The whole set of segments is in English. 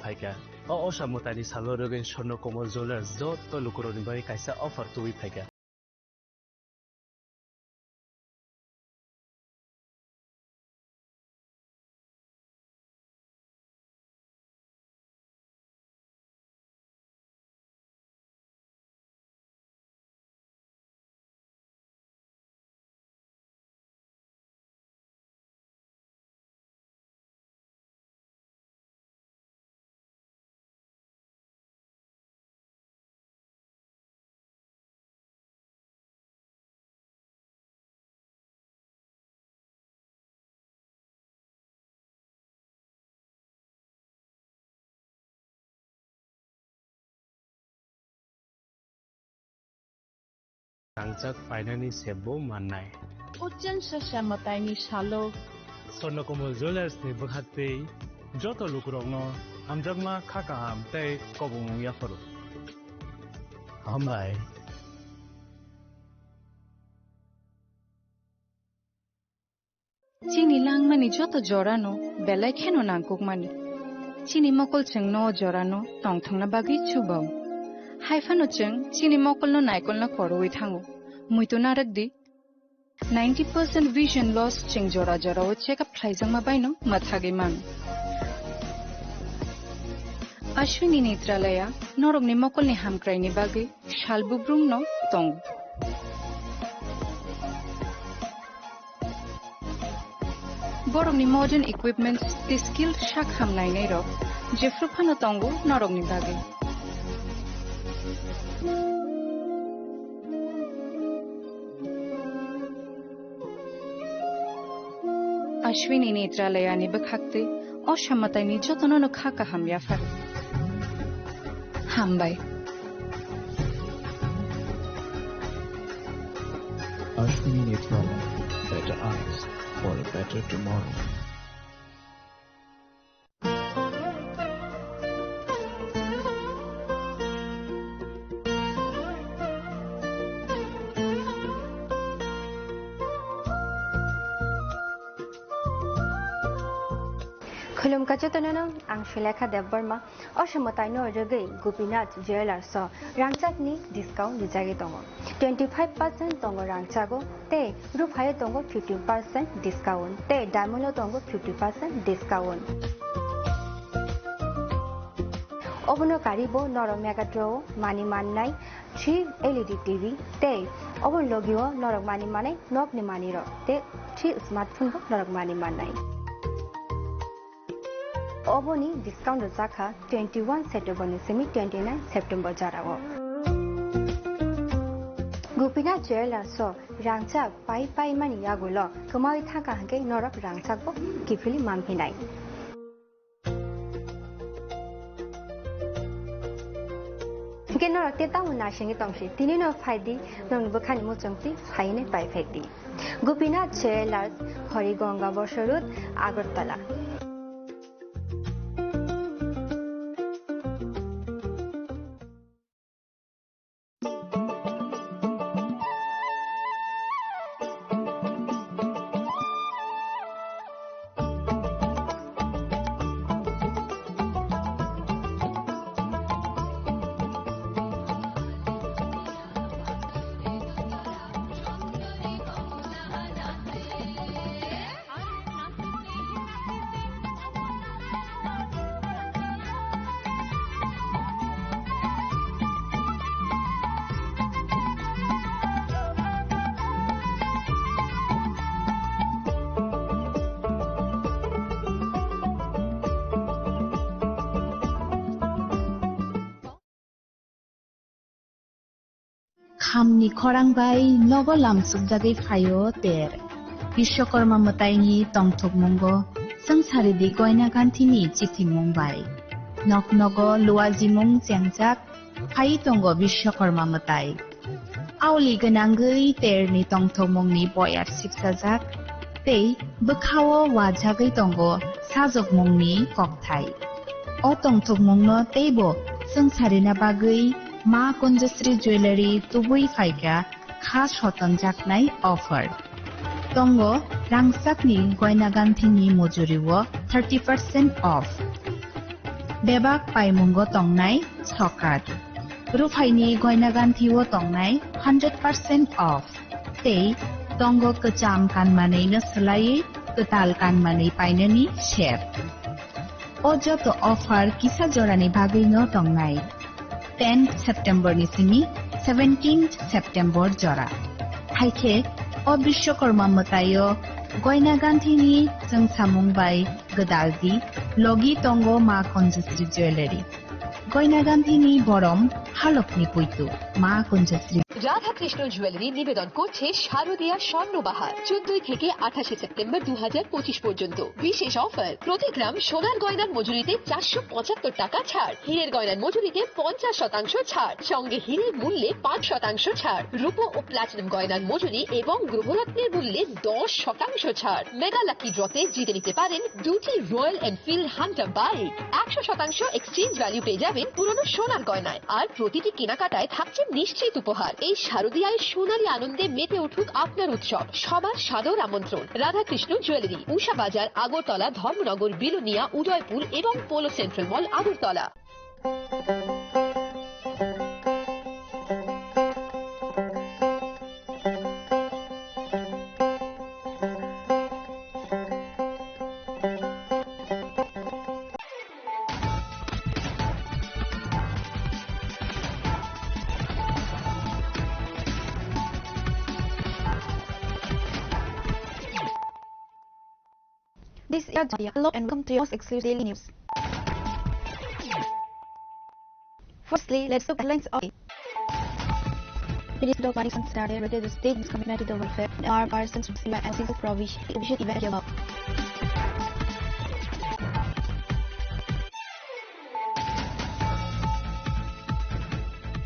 फाइका असामतानि सालरगेन स्वर्ण कमल ज्वेलर्स जत लुकुरनि bye कायसा offer तुइ फाइका Rangchak painani sebo manai. Ujan sesamatai salo. Swarna Komal Jewelers ni berhati joto lukurongno hamjagma khakaham tei kobong yafaru. Hambai. Chini lang mani joto jorano belai kheno nangkuk mani. Chini mokol cheng no jorano tong thangna bagi chubam. Haifano cheng chini mokol no naikol na koroi thango. Muito narak di 90% vision loss cheng jora jora o check up thaizang ma baino mathage man. Ashwini Netralaya norog ni mokol ni hamkrai ni bagi shalbubrum no tong. Borok ni modern equipments the skilled shak hamnai nei ro jefrupano tongo norog ni bagi. Ashwini Netralaya ni bakhakte asamatai ni jotono no khaka ham yafar. Hambai. Ashwini Netralaya, better eyes for a better tomorrow. Khulum kachotanano ang Shilekha Debbarma asamatai no rege Gopinath Jewelers so rangchak ni discount dijagi tongo 25% tongo rangchago te ruphaye tongo 15% discount te diamond lo tongo 50% discount obono karibo noro megatro mani mannai 3 LED TV te obon logio norok mani manai nok ni mani ro te 3 smartphone bo norok mani manai Oboni discount zakha 21 September semi 29 September jarawo. Gopinath Jewelers so rangchak pai mani yagulo kamai thaka hanke norok rangchak bo kifili mamphinai. Ke norok te tamu nashingi tongsi tini no phaidi nong bukhani mo chongti phaine pai phekti. Gopinath Jewelers Horigonga Bosorut Agartala. Hamni khorang bai nogo lamsuk jagai phayo ter Bishwakarma mataini tongthok mongo sangsari di goina ganthini chithi mongbai nok nogo luaji mong chengjak phai tongo Bishwakarma matai auli ganangai ter ni tongthok mongni boyar sipsajak tei bukhawo wa jagai tongo sajok mongni kokthai o tongthok mongno teibo sangsari na bagai Ma Kunjasri Jewelry tubui faika khas hotan jaknai offer. Tongo rangchakni goina ganthini mojuriwo 30% off. Bebak Paimungo Tongnai Sokat. Rufaini Goinagantiwo Tongnai 100% off. Tei Tongo Kecham Kanmanai na Selai Ketal Kanmanai Painani Share. Ojo to offer Kisa Jorani Bagino Tongnai. 10th September ni sini 17th September jora. Haike o Bishwakarma matayo Goina Gantini jeng samung bai Gedaldi Logi Tongo Ma Konjasri Jewelry. Goina Gantini Borom Halokni Puitu Ma Konjasri Radha Krishna jewellery নিবেদন করছে শারদীয়া স্বর্ণবাহার 14 থেকে 28 September 2025 পর্যন্ত বিশেষ offer প্রতি গ্রাম সোনার গয়নার মজুরিতে 475 টাকা ছাড় হীরের গয়নার মজুরিতে 50% ছাড় সঙ্গে হীরের মূল্যে 5% ছাড় রূপো ও প্লাটিনাম গয়নার মজুরি এবং গ্রহরত্নের মূল্যে 10% ছাড় মেগা লাকি ড্রতে জিতে নিতে পারেন দুটি royal Enfield Hunter bike 100% exchange value পেয়ে যাবেন পুরনো সোনার গয়নায় আর প্রতিটি কেনাকাটায় থাকছে নিশ্চিত উপহার এই শারদীয়ায় সোনালী আনন্দে মেতে উঠুক আপনার উৎসব সবার সাদর আমন্ত্রণ রাধাকৃষ্ণ জুয়েলারি উষা বাজার আগরতলা ধর্মনগর বিলোনিয়া উদয়পুর এবং polo central mall Agartala This is Jaya. Hello and welcome to your exclusive daily news. Firstly, let's look at headlines of the day. Minister Dr. Manik Sarade rated the state's commitment to the welfare and our persons by and single provision event above.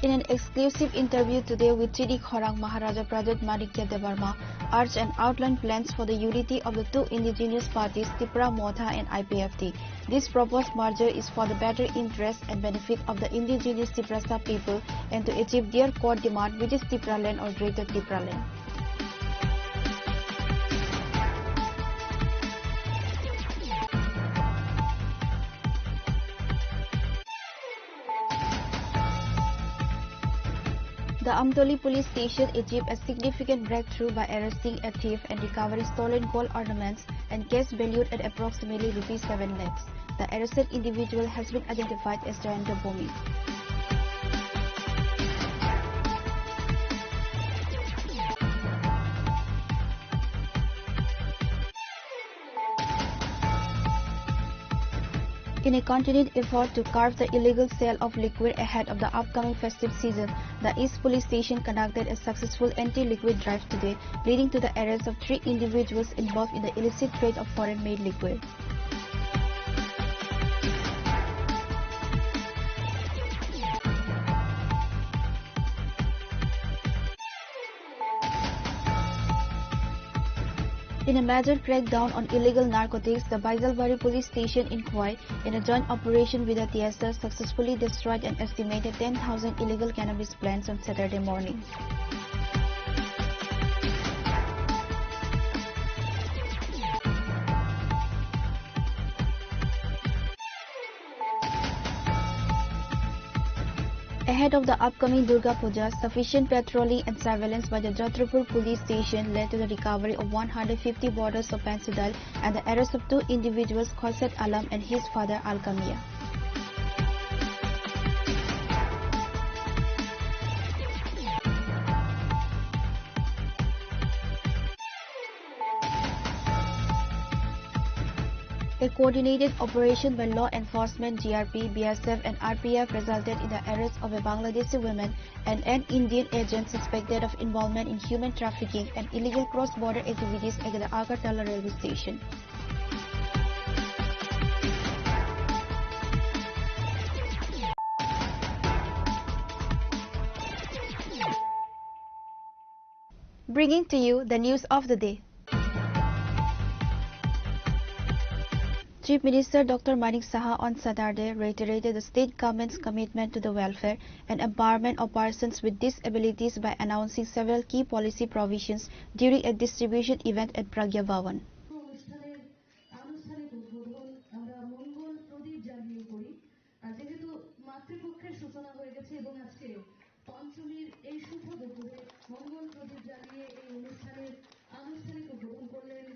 In an exclusive interview today with TD Khorang, Maharaja Pradip Manikya Devarma urged and outlined plans for the unity of the two indigenous parties, Tipra Motha and IPFT. This proposed merger is for the better interest and benefit of the indigenous Tiprasa people and to achieve their core demand, which is Tipra land or Greater Tipra land. The Amtoli police station achieved a significant breakthrough by arresting a thief and recovering stolen gold ornaments and cash valued at approximately Rs 7 lakhs. The arrested individual has been identified as Jayanta Bomi. In a continued effort to curb the illegal sale of liquid ahead of the upcoming festive season, the East Police Station conducted a successful anti-liquid drive today, leading to the arrest of 3 individuals involved in the illicit trade of foreign-made liquid. In a major crackdown on illegal narcotics, the Baisalbari police station in Khwai, in a joint operation with the TSS, successfully destroyed an estimated 10,000 illegal cannabis plants on Saturday morning. Ahead of the upcoming Durga Puja, sufficient patrolling and surveillance by the Jatrapur police station led to the recovery of 150 bottles of Pensidal and the arrest of 2 individuals, Khosset Alam and his father Alkamia. A coordinated operation by law enforcement, GRP, BSF and RPF resulted in the arrest of a Bangladeshi woman and an Indian agent suspected of involvement in human trafficking and illegal cross-border activities at the Agartala railway station. Bringing to you the news of the day. Chief Minister Dr. Manik Saha on Saturday reiterated the state government's commitment to the welfare and empowerment of persons with disabilities by announcing several key policy provisions during a distribution event at Pragya Bhavan. মাতৃপক্ষের সূচনা হয়ে গেছে এবং আজকে পঞ্চমীর এই শুভ দুপুরে মঙ্গল প্রদীপ জ্বালিয়ে এই অনুষ্ঠানের আনুষ্ঠানিক উদ্বোধন করলেন।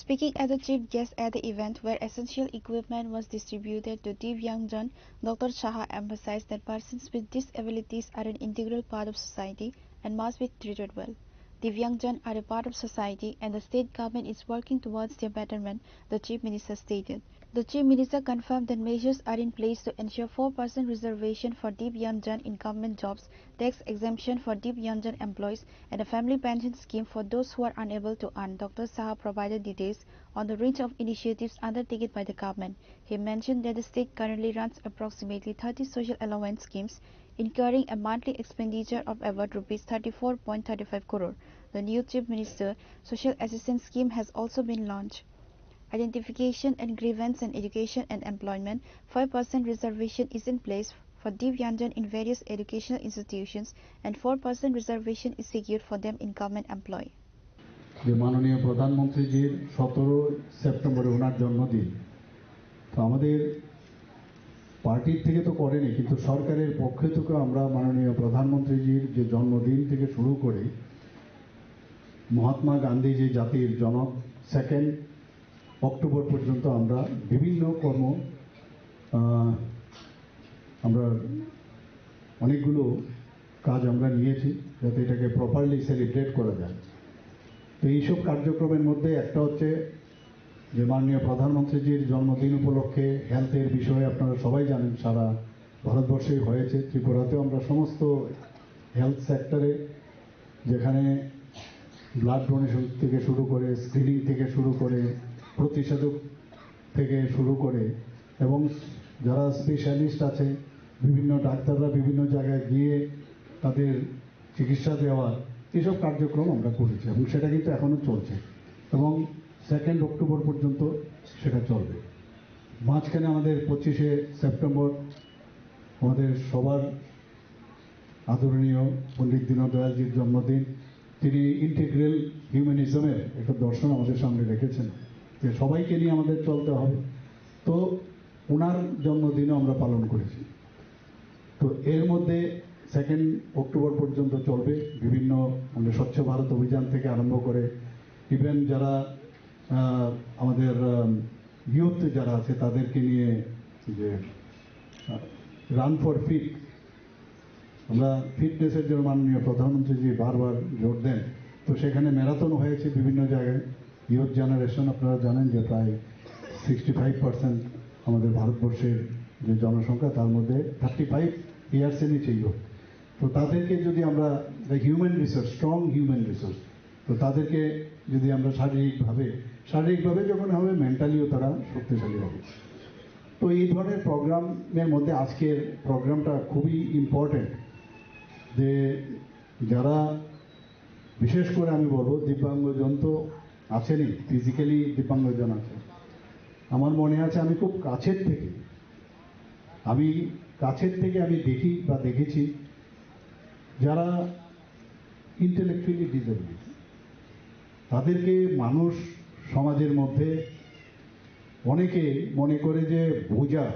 Speaking as a chief guest at the event where essential equipment was distributed to Divyangjan, Dr. Saha emphasized that persons with disabilities are an integral part of society and must be treated well. Divyangjan are a part of society and the state government is working towards their betterment, the Chief Minister stated. The Chief Minister confirmed that measures are in place to ensure 4% reservation for Divyangjan in government jobs, tax exemption for Divyangjan employees, and a family pension scheme for those who are unable to earn. Dr. Saha provided details on the range of initiatives undertaken by the government. He mentioned that the state currently runs approximately 30 social allowance schemes, incurring a monthly expenditure of about Rs 34.35 crore. The new Chief Minister Social Assistance Scheme has also been launched. Identification and grievance and education and employment, 5% reservation is in place for Divyangjan in various educational institutions and 4% reservation is secured for them in government employ. যে মাননীয় প্রধানমন্ত্রীজির 17 সেপ্টেম্বরে ওনার জন্মদিন, তো আমাদের পার্টির থেকে তো করেনি, কিন্তু সরকারের পক্ষ থেকে আমরা মাননীয় প্রধানমন্ত্রীজির যে জন্মদিন থেকে শুরু করে মহাত্মা গান্ধী যে জাতির জনক 2 অক্টোবর পর্যন্ত আমরা বিভিন্ন আমরা অনেকগুলো কাজ আমরা নিয়েছি যাতে এটাকে প্রপারলি সেলিব্রেট করা যায়। তো এইসব কার্যক্রমের মধ্যে একটা হচ্ছে যে মাননীয় প্রধানমন্ত্রীজির জন্মদিন উপলক্ষে হেলথের বিষয়ে আপনারা সবাই জানেন সারা ভারতবর্ষেই হয়েছে। ত্রিপুরাতেও আমরা সমস্ত হেলথ সেক্টরে যেখানে ব্লাড ডোনেশন থেকে শুরু করে স্ক্রিনিং থেকে শুরু করে প্রতিষেধক থেকে শুরু করে এবং যারা স্পেশালিস্ট আছে বিভিন্ন ডাক্তাররা বিভিন্ন জায়গায় গিয়ে তাদের চিকিৎসা দেওয়া, এসব কার্যক্রম আমরা করেছি এবং সেটা কিন্তু এখনও চলছে এবং 2 অক্টোবর পর্যন্ত সেটা চলবে। মাঝখানে আমাদের 25শে সেপ্টেম্বর আমাদের সবার আদরণীয় পণ্ডিত দীনদয়ালজির জন্মদিন। তিনি ইন্টিগ্রাল হিউম্যানিজমের একটা দর্শন আমাদের সামনে রেখেছেন যে সবাইকে নিয়ে আমাদের চলতে হবে। তো ওনার জন্মদিনও আমরা পালন করেছি। তো এর মধ্যে 2 অক্টোবর পর্যন্ত চলবে বিভিন্ন আমাদের স্বচ্ছ ভারত অভিযান থেকে আরম্ভ করে ইভেন যারা আমাদের ইউথ যারা আছে তাদেরকে নিয়ে যে রান ফর ফিট, আমরা ফিটনেসের জন্য মাননীয় প্রধানমন্ত্রীজি বারবার জোর দেন। তো সেখানে ম্যারাথন হয়েছে বিভিন্ন জায়গায়। ইয়ুথ জেনারেশন আপনারা জানেন যে প্রায় 65% আমাদের ভারতবর্ষের যে জনসংখ্যা তার মধ্যে 35 ইয়ার্সের নিচে ইয়ুথ। তো তাদেরকে যদি আমরা human resource, strong human resource, তো তাদেরকে যদি আমরা শারীরিকভাবে যখন হবে মেন্টালিও তারা শক্তিশালী হবে। তো এই ধরনের প্রোগ্রামের মধ্যে আজকের প্রোগ্রামটা খুবই ইম্পর্টেন্ট যে যারা বিশেষ করে আমি বলবো দিব্যাঙ্গজন তো আছেনই, ফিজিক্যালি দিব্যাঙ্গজন আছে। আমার মনে আছে আমি খুব কাছের থেকে আমি দেখি বা দেখেছি যারা ইন্টেলেকচুয়ালি ডিসেবল, তাদেরকে মানুষ সমাজের মধ্যে অনেকে মনে করে যে বোঝা,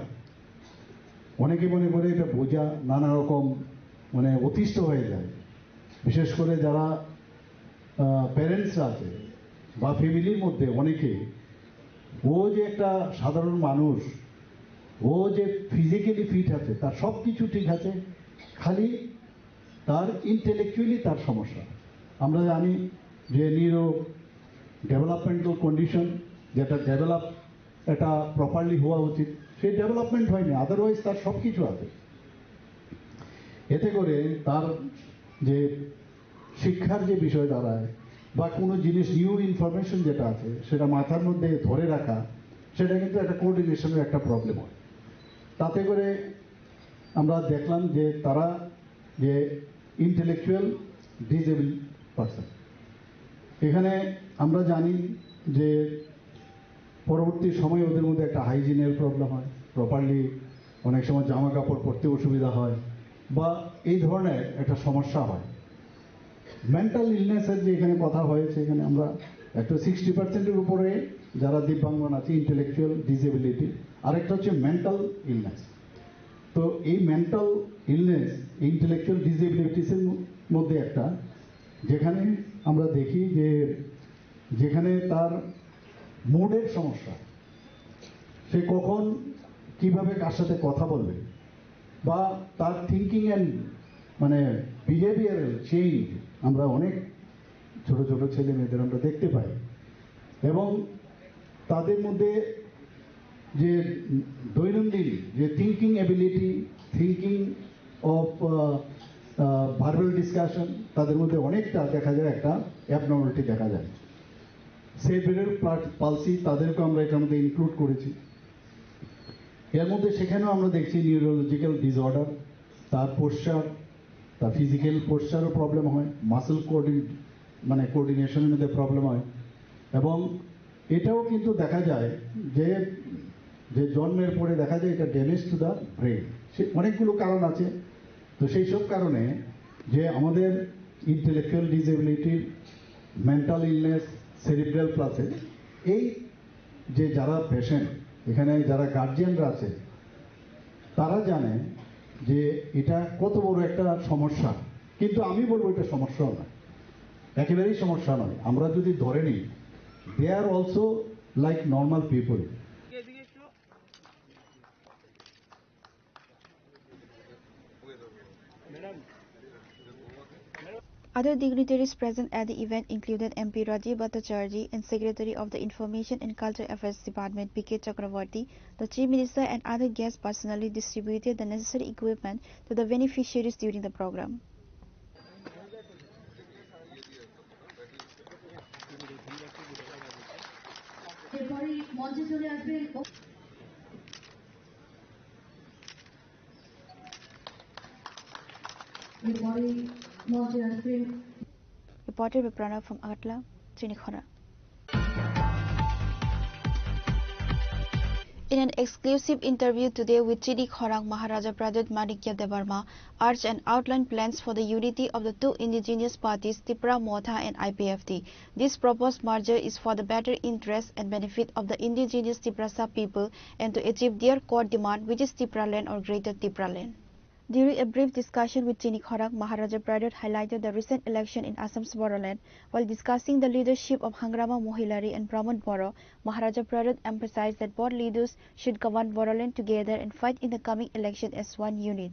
অনেকে মনে করে এটা বোঝা, নানা রকম মানে অতিষ্ঠ হয়ে যায়। বিশেষ করে যারা প্যারেন্টসরা আছে বা ফ্যামিলির মধ্যে অনেকে, ও যে একটা সাধারণ মানুষ, ও যে ফিজিক্যালি ফিট আছে, তার সব কিছু ঠিক আছে, খালি তার ইন্টেলেকচুয়ালি তার সমস্যা। আমরা জানি যে নিউরো ডেভেলপমেন্টাল কন্ডিশন যেটা এটা প্রপারলি হওয়া উচিত, সেই ডেভেলপমেন্ট হয়নি, আদারওয়াইজ তার সব কিছু আছে। এতে করে তার যে শিক্ষার যে বিষয় দাঁড়ায় বা কোনো জিনিস নিউ ইনফরমেশন যেটা আছে সেটা মাথার মধ্যে ধরে রাখা, সেটা কিন্তু একটা কোঅর্ডিনেশনের একটা প্রবলেম হয়। তাতে করে আমরা দেখলাম যে তারা যে ইন্টেলেকচুয়াল ডিসেবল পারসন, এখানে আমরা জানি যে পরবর্তী সময়ে ওদের মধ্যে একটা হাইজিনের প্রবলেম হয়, প্রপারলি অনেক সময় জামা কাপড় পরতে অসুবিধা হয় বা এই ধরনের একটা সমস্যা হয়। মেন্টাল ইলনেসের যে এখানে কথা হয়েছে, এখানে আমরা একটা 60%-এর উপরে যারা দিব্যাঙ্গন আছে ইন্টেলেকচুয়াল ডিসেবিলিটি, আরেকটা হচ্ছে মেন্টাল ইলনেস। তো এই মেন্টাল ইলনেস, ইন্টেলেকচুয়াল ডিসেবিলিটিসের মধ্যে একটা, যেখানে আমরা দেখি যে যেখানে তার মুডের সমস্যা, সে কখন কিভাবে কার সাথে কথা বলবে, বা তার থিঙ্কিং অ্যান্ড মানে বিহেভিয়ারাল চেঞ্জ আমরা অনেক ছোট ছোট ছেলে মেয়েদের আমরা দেখতে পাই। এবং তাদের মধ্যে যে দৈনন্দিন যে thinking ability, thinking of verbal discussion, তাদের মধ্যে অনেকটা দেখা যায় একটা অ্যাবনর্মালিটি দেখা যায়। সেরিব্রাল পালসি তাদেরকে আমরা এটার মধ্যে ইনক্লুড করেছি। এর মধ্যে সেখানেও আমরা দেখছি নিউরোলজিক্যাল ডিসঅর্ডার, তার পোশ্চার, তার ফিজিক্যাল পোশ্চারও প্রবলেম হয়, মাসেল কোঅর্ডিনেশনের মধ্যে প্রবলেম হয়। এবং এটাও কিন্তু দেখা যায় যে যে জন্মের পরে দেখা যায় এটা ড্যামেজ টু দ্য ব্রেন। সে অনেকগুলো কারণ আছে। তো সেই সব কারণে যে আমাদের ইন্টেলেকচুয়াল ডিসেবিলিটির, মেন্টাল ইলনেস, সেরিব্রাল প্লাসে এই যে যারা পেশেন্ট, এখানে যারা গার্জিয়ানরা আছে, তারা জানে যে এটা কত বড় একটা সমস্যা। কিন্তু আমি বলবো এটা সমস্যাও নয়, একেবারেই সমস্যা নয়। আমরা যদি ধরে নিই they are also like normal people. Other dignitaries present at the event included MP Rajiv Bhattacharjee and Secretary of the Information and Culture Affairs Department P.K. Chakravarty. The Chief Minister and other guests personally distributed the necessary equipment to the beneficiaries during the program. Reported by Pranav from Agatla, Chinikhara. In an exclusive interview today with Chidi Khorang, Maharaja Pradut Manikya Debarma urged and outlined plans for the unity of the two indigenous parties, Tipra Motha and IPFT. This proposed merger is for the better interest and benefit of the indigenous Tiprasa people and to achieve their core demand, which is Tipra land or Greater Tipra land. During a brief discussion with Chini Khorang, Maharaja Pradut highlighted the recent election in Assam's Bodoland. While discussing the leadership of Hangrama Mohilari and Pramod Boro, Maharaja Pradut emphasized that both leaders should govern Bodoland together and fight in the coming election as one unit.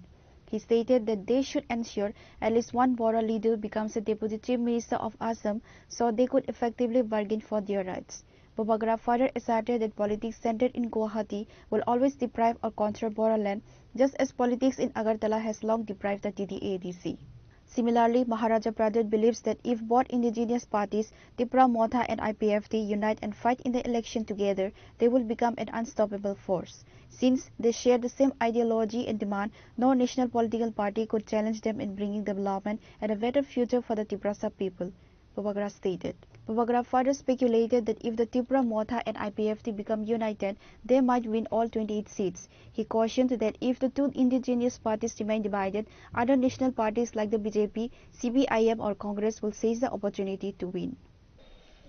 He stated that they should ensure at least one Boro leader becomes the Deputy Chief Minister of Assam so they could effectively bargain for their rights. Bobagra further asserted that politics centered in Guwahati will always deprive or control Bodoland, just as politics in Agartala has long deprived the TDA-ADC. Similarly, Maharaja Pradut believes that if both indigenous parties, Tipra Motha and IPFT, unite and fight in the election together, they will become an unstoppable force. Since they share the same ideology and demand, no national political party could challenge them in bringing development and a better future for the Tiprasa people, Bobagra stated. Bobagra further speculated that if the Tipra Motha and IPFT become united, they might win all 28 seats. He cautioned that if the two indigenous parties remain divided, other national parties like the BJP, CPIM or Congress will seize the opportunity to win.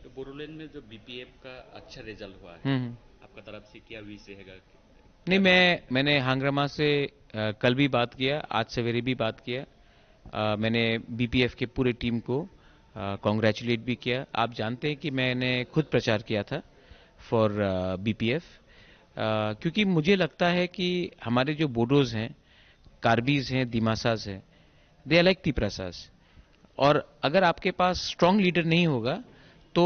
तो बोडोलैंड में जो BPF का अच्छा result हुआ है, आपका तरफ से क्या विश रहेगा? नहीं, मैंने हांग्रामा से कल भी बात किया, आज सवेरे भी बात किया। मैंने बीपीएफ के पूरे टीम को कॉन्ग्रेचुलेट भी किया। आप जानते हैं कि मैंने खुद प्रचार किया था फॉर बीपीएफ, क्योंकि मुझे लगता है कि हमारे जो बोडोज हैं, कार्बीज हैं, दिमासाज हैं, दे आर लाइक तिपरासाज। और अगर आपके पास स्ट्रांग लीडर नहीं होगा तो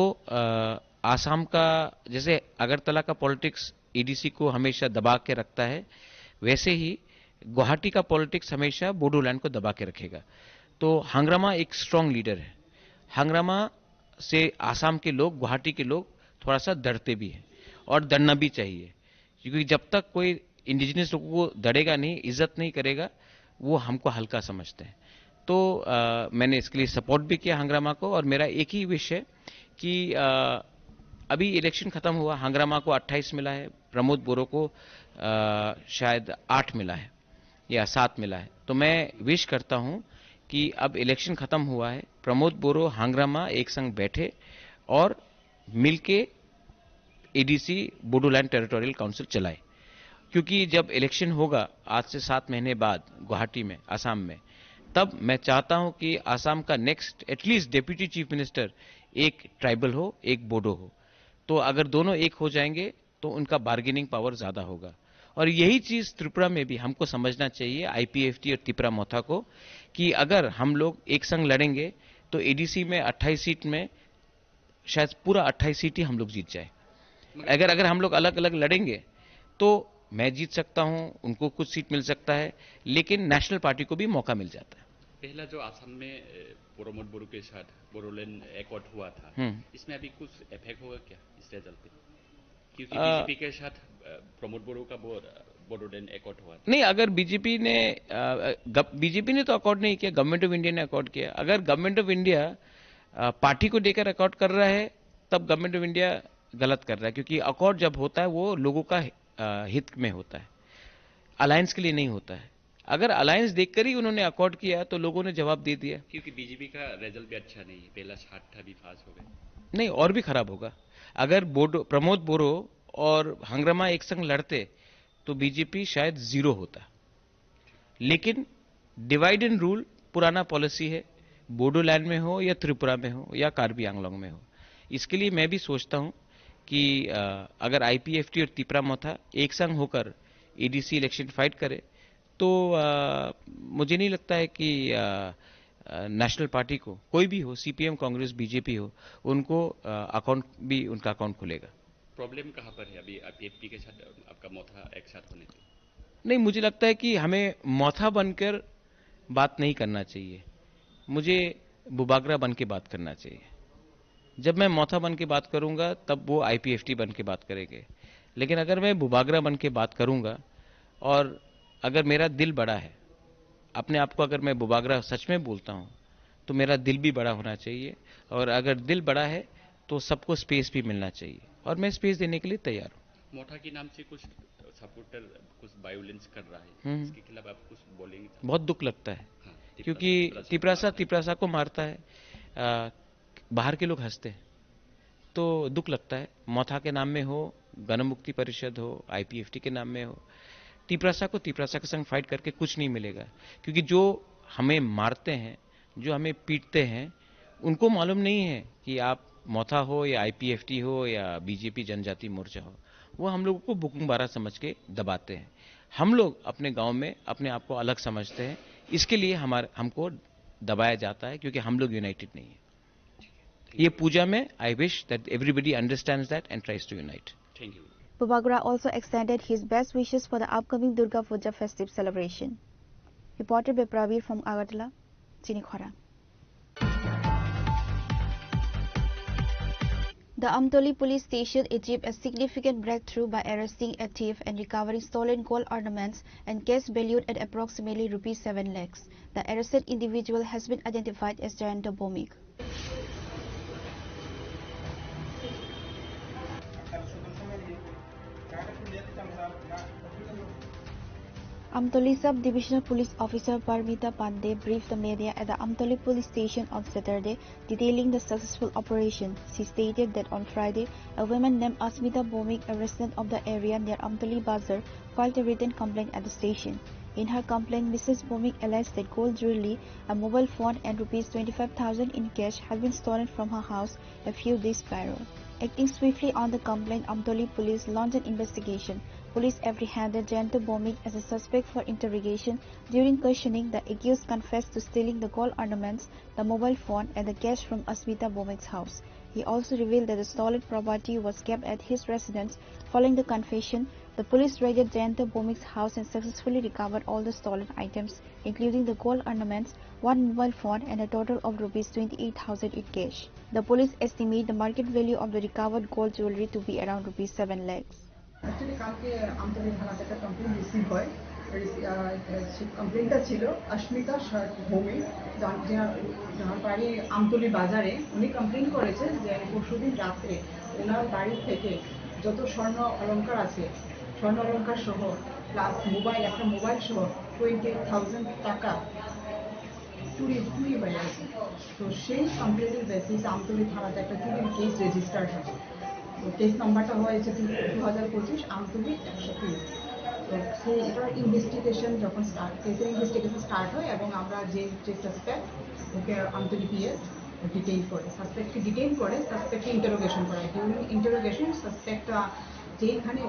आसाम का, जैसे अगरतला का पॉलिटिक्स एडीसी को हमेशा दबा के रखता है, वैसे ही गुवाहाटी का पॉलिटिक्स हमेशा बोडोलैंड को दबा के रखेगा। तो हांग्रामा एक स्ट्रांग लीडर है। हांग्रामा से आसाम के लोग, गुवाहाटी के लोग थोड़ा सा डरते भी हैं और डरना भी चाहिए, क्योंकि जब तक कोई इंडिजिनियस लोगों को डरेगा नहीं, इज्जत नहीं करेगा, वो हमको हल्का समझते हैं। तो मैंने इसके लिए सपोर्ट भी किया हांग्रामा को। और मेरा एक ही विश है कि अभी इलेक्शन खत्म हुआ, हांग्रामा को 28 मिला है, प्रमोद बोरो को शायद 8 मिला है या 7 मिला है। तो मैं विश करता हूं कि अब इलेक्शन खत्म हुआ है, प्रमोद बोरो, हांग्रामा एक संग बैठे और मिलके एडीसी बोडोलैंड टेरिटोरियल काउंसिल चलाए। क्योंकि जब इलेक्शन होगा आज से 7 महीने बाद गुवाहाटी में, असम में, तब मैं चाहता हूं कि असम का next at least deputy chief minister एक ट्राइबल हो, एक बोडो हो। तो अगर दोनों एक हो जाएंगे तो उनका बार्गेनिंग पावर ज्यादा होगा। और यही चीज त्रिपुरा में भी हमको समझना चाहिए, आईपीएफटी और तिपरा मोथा को, कि अगर हम लोग एक संग लड़ेंगे तो एडीसी में 28 सीट में शायद पूरा 28 सीट ही हम लोग जीत जाए। अगर हम लोग अलग अलग लड़ेंगे तो मैं जीत सकता हूं, उनको कुछ सीट मिल सकता है, लेकिन नेशनल पार्टी को भी मौका मिल जाता है। पहला जो असम में प्रमोद बोरो के साथ बोडोलैंड एकॉर्ड हुआ था, इसमें अभी कुछ इफेक्ट होगा क्या इस रिजल्ट पे? क्योंकि बीजेपी के साथ प्रमोद बोरो का बोडोलैंड एकॉर्ड हुआ था। नहीं, अगर बीजेपी ने तो अकॉर्ड नहीं किया, गवर्नमेंट ऑफ इंडिया ने अकॉर्ड किया। अगर गवर्नमेंट ऑफ इंडिया पार्टी को देकर अकॉर्ड कर रहा है तब गवर्नमेंट ऑफ इंडिया गलत कर रहा है, क्योंकि अकॉर्ड जब होता है वो लोगों का हित में होता है, अलायंस के लिए नहीं होता है। अगर अलायंस देखकर ही उन्होंने अकॉर्ड किया तो लोगों ने जवाब दे दिया। क्योंकि बीजेपी का रिजल्ट भी अच्छा नहीं है, पहला 60 था भी पास हो गए। नहीं, और भी खराब होगा। अगर प्रमोद बोरो और हंग्रमा एक संग लड़ते तो बीजेपी शायद 0 होता। लेकिन डिवाइड एंड रूल पुराना पॉलिसी है, बोडोलैंड में हो या त्रिपुरा में हो या कार्बी आंगलोंग में हो। इसके लिए मैं भी सोचता हूं कि अगर आईपीएफटी और तिपरा मोथा एक संग होकर एडीसी इलेक्शन फाइट करे तो मुझे नहीं लगता है कि नेशनल पार्टी को, कोई भी हो, सीपीएम, कांग्रेस, बीजेपी हो, उनको अकाउंट भी उनका अकाउंट खुलेगा। प्रॉब्लम कहां पर है अभी आईपीएफटी के साथ आपका मोथा एक साथ होने की? नहीं, मुझे लगता है कि हमें मोथा बनकर बात नहीं करना चाहिए, मुझे बुबागरा बन के बात करना चाहिए। जब मैं मोथा बन के बात करूंगा तब वो आईपीएफटी बन के बात करेंगे। लेकिन अगर मैं बुबागरा बन के बात करूंगा और अगर मेरा दिल बड़ा है, अपने आप को अगर मैं बुबागरा सच में बोलता हूं, तो मेरा दिल भी बड़ा होना चाहिए। और अगर दिल बड़ा है तो सबको स्पेस भी मिलना चाहिए, और मैं स्पेस देने के लिए तैयार हूं। मोथा के नाम से कुछ सपोर्टर कुछ वायलेंस कर रहा है, इसके खिलाफ आप कुछ बोलेंगे? बहुत दुख लगता है। हाँ, क्योंकि तिपरासा को मारता है, बाहर के लोग हंसते हैं, तो दुख लगता है। मोथा के नाम में हो, गण मुक्ति परिषद हो, आईपीएफटी के नाम में हो, तिपरासा के संग फाइट करके कुछ नहीं मिलेगा। क्योंकि जो हमें मारते हैं, जो हमें पीटते हैं, उनको मालूम नहीं है कि आप मोथा हो या आईपीएफटी हो या बीजेपी जनजाति मोर्चा हो, वो हम लोगों को बुकुंबारा समझ के दबाते हैं। हम लोग अपने गांव में अपने आप को अलग समझते हैं, इसके लिए हमको दबाया जाता है, क्योंकि हम लोग यूनाइटेड नहीं है। ये पूजा में I wish that everybody understands that and tries to unite. Thank you. Bubagra also extended his best wishes for the upcoming Durga Puja festive celebration. Reported by Pravir from Agartala, Chini Khorang. The Amtoli police station achieved a significant breakthrough by arresting a thief and recovering stolen gold ornaments and cash valued at approximately rupees 7 lakhs. The arrested individual has been identified as Jayanta Bomik. Amtoli Sub-Divisional Police Officer Parmita Pandey briefed the media at the Amtoli Police Station on Saturday, detailing the successful operation. She stated that on Friday, a woman named Asmita Bomik, a resident of the area near Amtoli Bazar, filed a written complaint at the station. In her complaint, Mrs. Bomik alleged that gold jewelry, a mobile phone and rupees 25,000 in cash had been stolen from her house a few days prior. Acting swiftly on the complaint, Amtoli police launched an investigation. Police apprehended Jayanta Bomik as a suspect for interrogation. During questioning, the accused confessed to stealing the gold ornaments, the mobile phone and the cash from Asmita Bomik's house. He also revealed that the stolen property was kept at his residence. Following the confession, the police raided Jayanta Bomik's house and successfully recovered all the stolen items, including the gold ornaments, one mobile phone and a total of rupees 28,000 in cash. The police estimate the market value of the recovered gold jewelry to be around rupees 7 lakhs. Actually, কালকে আমতলী থানাতে একটা complain receive হয়। কমপ্লেনটা ছিল অস্মিতা ভৌমিক, যার বাড়ি আমতলী বাজারে। উনি complain করেছে যে পরশুদিন রাত্রে ওনার বাড়ি থেকে যত স্বর্ণ অলংকার আছে, স্বর্ণ অলংকার সহ প্লাস মোবাইল, একটা মোবাইল সহ 28,000 টাকা চুরি হয়ে গেছে। তো সেই কমপ্লেনের বেসিস আমতলী থানাতে একটা চুরির কেস রেজিস্টার্ড হয়। কেস নাম্বারটা হয়েছে 2025 আমতলী 103। তো সেই এটার ইনভেস্টিগেশন যখন কেসের ইনভেস্টিগেশন স্টার্ট হয় এবং আমরা যে সাসপেক্ট ওকে আমতলী পিএস ডিটেইন করে সাসপেক্টকে ডিটেইন করে সাসপেক্টকে ইন্টারোগেশন করে ডিউরিং ইন্টারোগেশন সাসপেক্ট যেখানে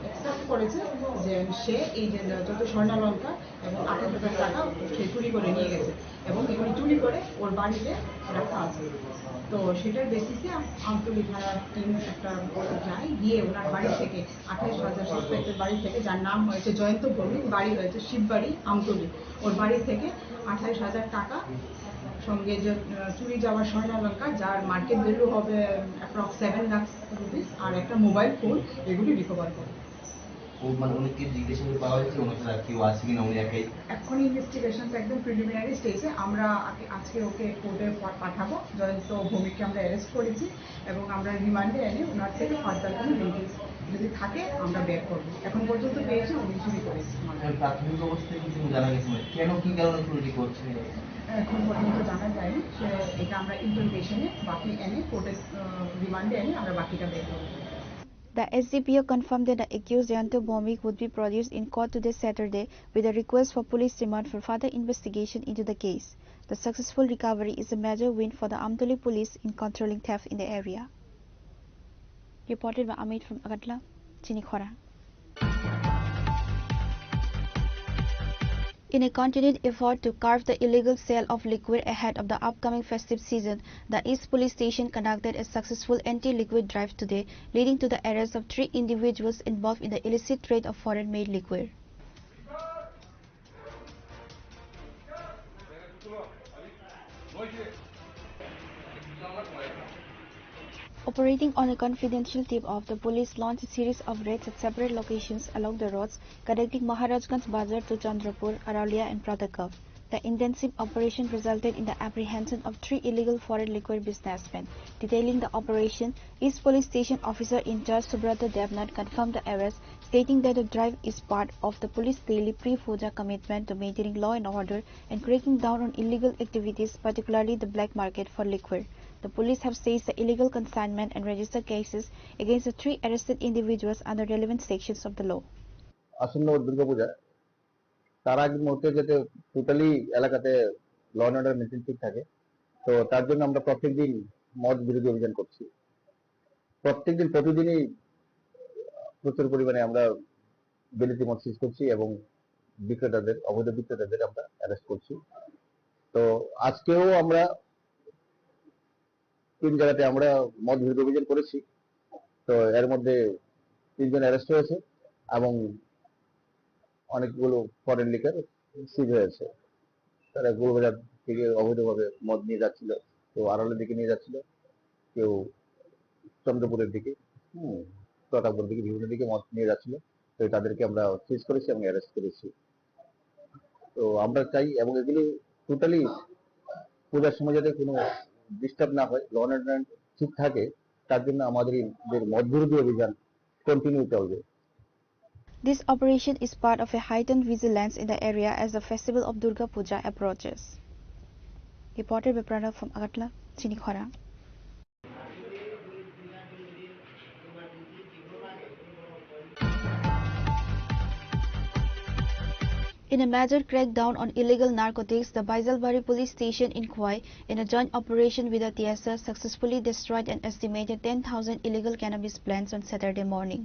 অ্যাকসেপ্ট করেছে যে সে এই যে যত স্বর্ণালঙ্কার এবং 28,000 টাকা সে চুরি করে নিয়ে গেছে এবং এগুলি চুরি করে ওর বাড়িতে রাখা আছে। তো সেটার বেসিসে আমতলী থানার টিম একটা যায় গিয়ে ওনার বাড়ি থেকে 28,000 সাসপেক্টের বাড়ি থেকে, যার নাম হয়েছে জয়ন্ত ভৌমিক, বাড়ি হয়েছে শিববাড়ি আমতলী, ওর বাড়ি থেকে 28,000 টাকা সঙ্গে যে চুরি যাওয়া স্বর্ণালঙ্কার যার মার্কেট ভ্যালু হবে অ্যাপ্রক্স 7 লাখ রুপিস আর একটা মোবাইল ফোন এগুলি রিকভার করে। এখন ইনভেস্টিগেশন একদম প্রিলিমিনারি স্টেজে। আমরা আজকে ওকে কোর্টে পাঠাবো। জয়ন্ত ভৌমিককে আমরা অ্যারেস্ট করেছি এবং আমরা রিমান্ডে এনে ওনার থেকে ফার্দার কোনো ডিটেলস যদি থাকে আমরা বের করবো। এখন পর্যন্ত পেয়েছি উনি চুরি করেছি। প্রাথমিক অবস্থায় কিছু জানা গেছে কেন কি কারণে চুরি করছে এখন পর্যন্ত জানা যায়নি। এটা আমরা ইন্টারোগেশনে বাকি এনে কোর্টে রিমান্ডে এনে আমরা বাকিটা বের করবো। The SDPO confirmed that the accused Jayanto Bhowmik would be produced in court today Saturday with a request for police remand for further investigation into the case. The successful recovery is a major win for the Amtoli police in controlling theft in the area. Reported by Amit from Agatla, Chinikhora. In a continued effort to curb the illegal sale of liquor ahead of the upcoming festive season, the East Police Station conducted a successful anti-liquor drive today, leading to the arrest of 3 individuals involved in the illicit trade of foreign-made liquor. Operating on a confidential tip-off, the police launched a series of raids at separate locations along the roads connecting Maharajganj Bazar to Chandrapur, Araulia and Pratapgarh. The intensive operation resulted in the apprehension of 3 illegal foreign liquor businessmen. Detailing the operation, East Police Station Officer in charge Subrata Devnath confirmed the arrest, stating that the drive is part of the police daily pre-puja commitment to maintaining law and order and cracking down on illegal activities, particularly the black market for liquor. The police have seized the illegal consignment and registered cases against the 3 arrested individuals under relevant sections of the law. আসন্ন দুর্গাপূজা তার আগে মুহূর্তে যাতে totally এলাকাতে law and order maintain ঠিক থাকে, তো তার জন্য আমরা প্রত্যেকদিন মদ বিরোধী অভিযান করছি। প্রতিদিনই প্রচুর পরিমাণে আমরা বিলিতি মদ সিজ করছি এবং অবৈধ বিক্রেতাদের আমরা অ্যারেস্ট করছি। তো আজকেও আমরা 3 জায়গাতে আমরা মদ বিরোধী অভিযান করেছি। তো এর মধ্যে 3 জন অ্যারেস্ট হয়েছে এবং অনেকগুলো ফরেন লিকার সিজ হয়েছে। তারা গুরুবাজার থেকে অবৈধভাবে মদ নিয়ে যাচ্ছিল, কেউ আড়ালের দিকে নিয়ে যাচ্ছিল, কেউ চন্দ্রপুরের দিকে, প্রতাপগড়ের দিকে, বিভিন্ন দিকে মদ নিয়ে যাচ্ছিল। তো তাদেরকে আমরা সিজ করেছি এবং অ্যারেস্ট করেছি। তো আমরা চাই এবং এগুলি টোটালি পূজার সময় যাতে কোনো ডিস্টার্ব না হয়, ল অ্যান্ড অর্ডার ঠিক থাকে, তার জন্য আমাদের মদ বিরোধী অভিযান কন্টিনিউ চলবে। This operation is part of a heightened vigilance in the area as the festival of Durga Puja approaches. Reported by Pranav from Agatla, Chinikhora. In a major crackdown on illegal narcotics, the Baisalbari police station in Khwai, in a joint operation with the TSR, successfully destroyed an estimated 10,000 illegal cannabis plants on Saturday morning.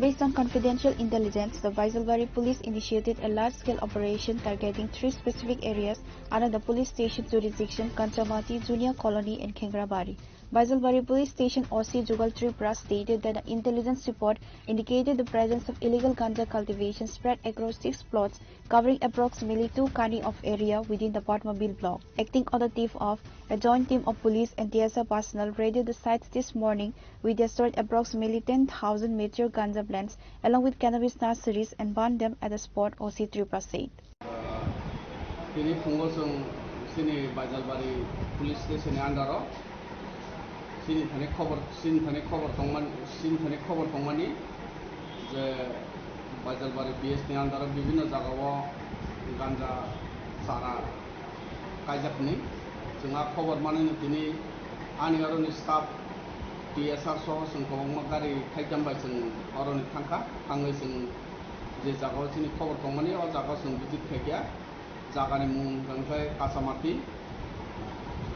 Based on confidential intelligence, the Baisalbari police initiated a large-scale operation targeting 3 specific areas under the police station jurisdiction: Kanchamati, Junior Colony and Khengrabari. Baisalbari police station OC Jugal Tripura stated that the intelligence report indicated the presence of illegal ganja cultivation spread across 6 plots covering approximately 2 kani of area within the Patmobile block. Acting on the tip-off, a joint team of police and TSR personnel raided the sites this morning. We destroyed approximately 10,000 mature ganja plants along with cannabis nurseries and burned them at the spot, OC Tripura said. Sini Baisalbari police station under खबर दंमानि जे बाजारबारि बिएसनि आन्दाराव বিভিন্ন জায়গাयाव गान्जा सारा कायजाकनि जोंहा खबर माने दिनै आनिगारनि staff DSR सह जों गोबां गारि थाइजामबाय जों अरनि थाङै जों जे जायगायाव जोंनि खबर दंमानि अ जायगायाव जों भिजिट खायगिया जायगानि मुं ओमफ्राय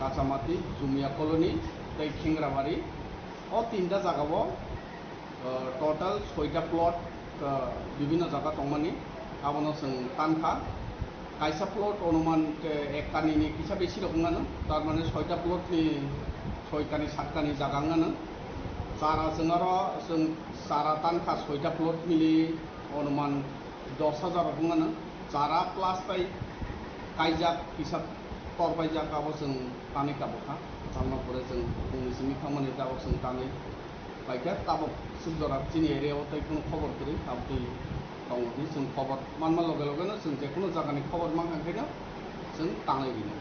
कासामाति जुमिया कल'नि दै खेंग्राबारि अ তিনটা জায়গাयाव टोटाल 6টা प्लट বিভিন্ন জায়গা दंमानि आबनो जों तानखा कायसा प्लट अनुमान एककानि किसा बेसि रकमानो तारमाने 6टा प्लटनि 6कानि 7कानि जागाङानो सारा जों सारा तानखा 6टा प्लट मिली अनुमान 10,000 रकमानो सारा प्लास बाय कायजाक किसा तरबायजाक आबो जों तानै काबखा तारना परे जों बुंनिसिनि खामानि दाबो जों तानै बायका ताबो सुदरा जिनि एरियायाव ताइ कोनो खबर करि ताबदि दंनि जों खबर मानमा लगे लगेनो जों जेखुनु जागानि खबर मांखायनो जों तानै बिनो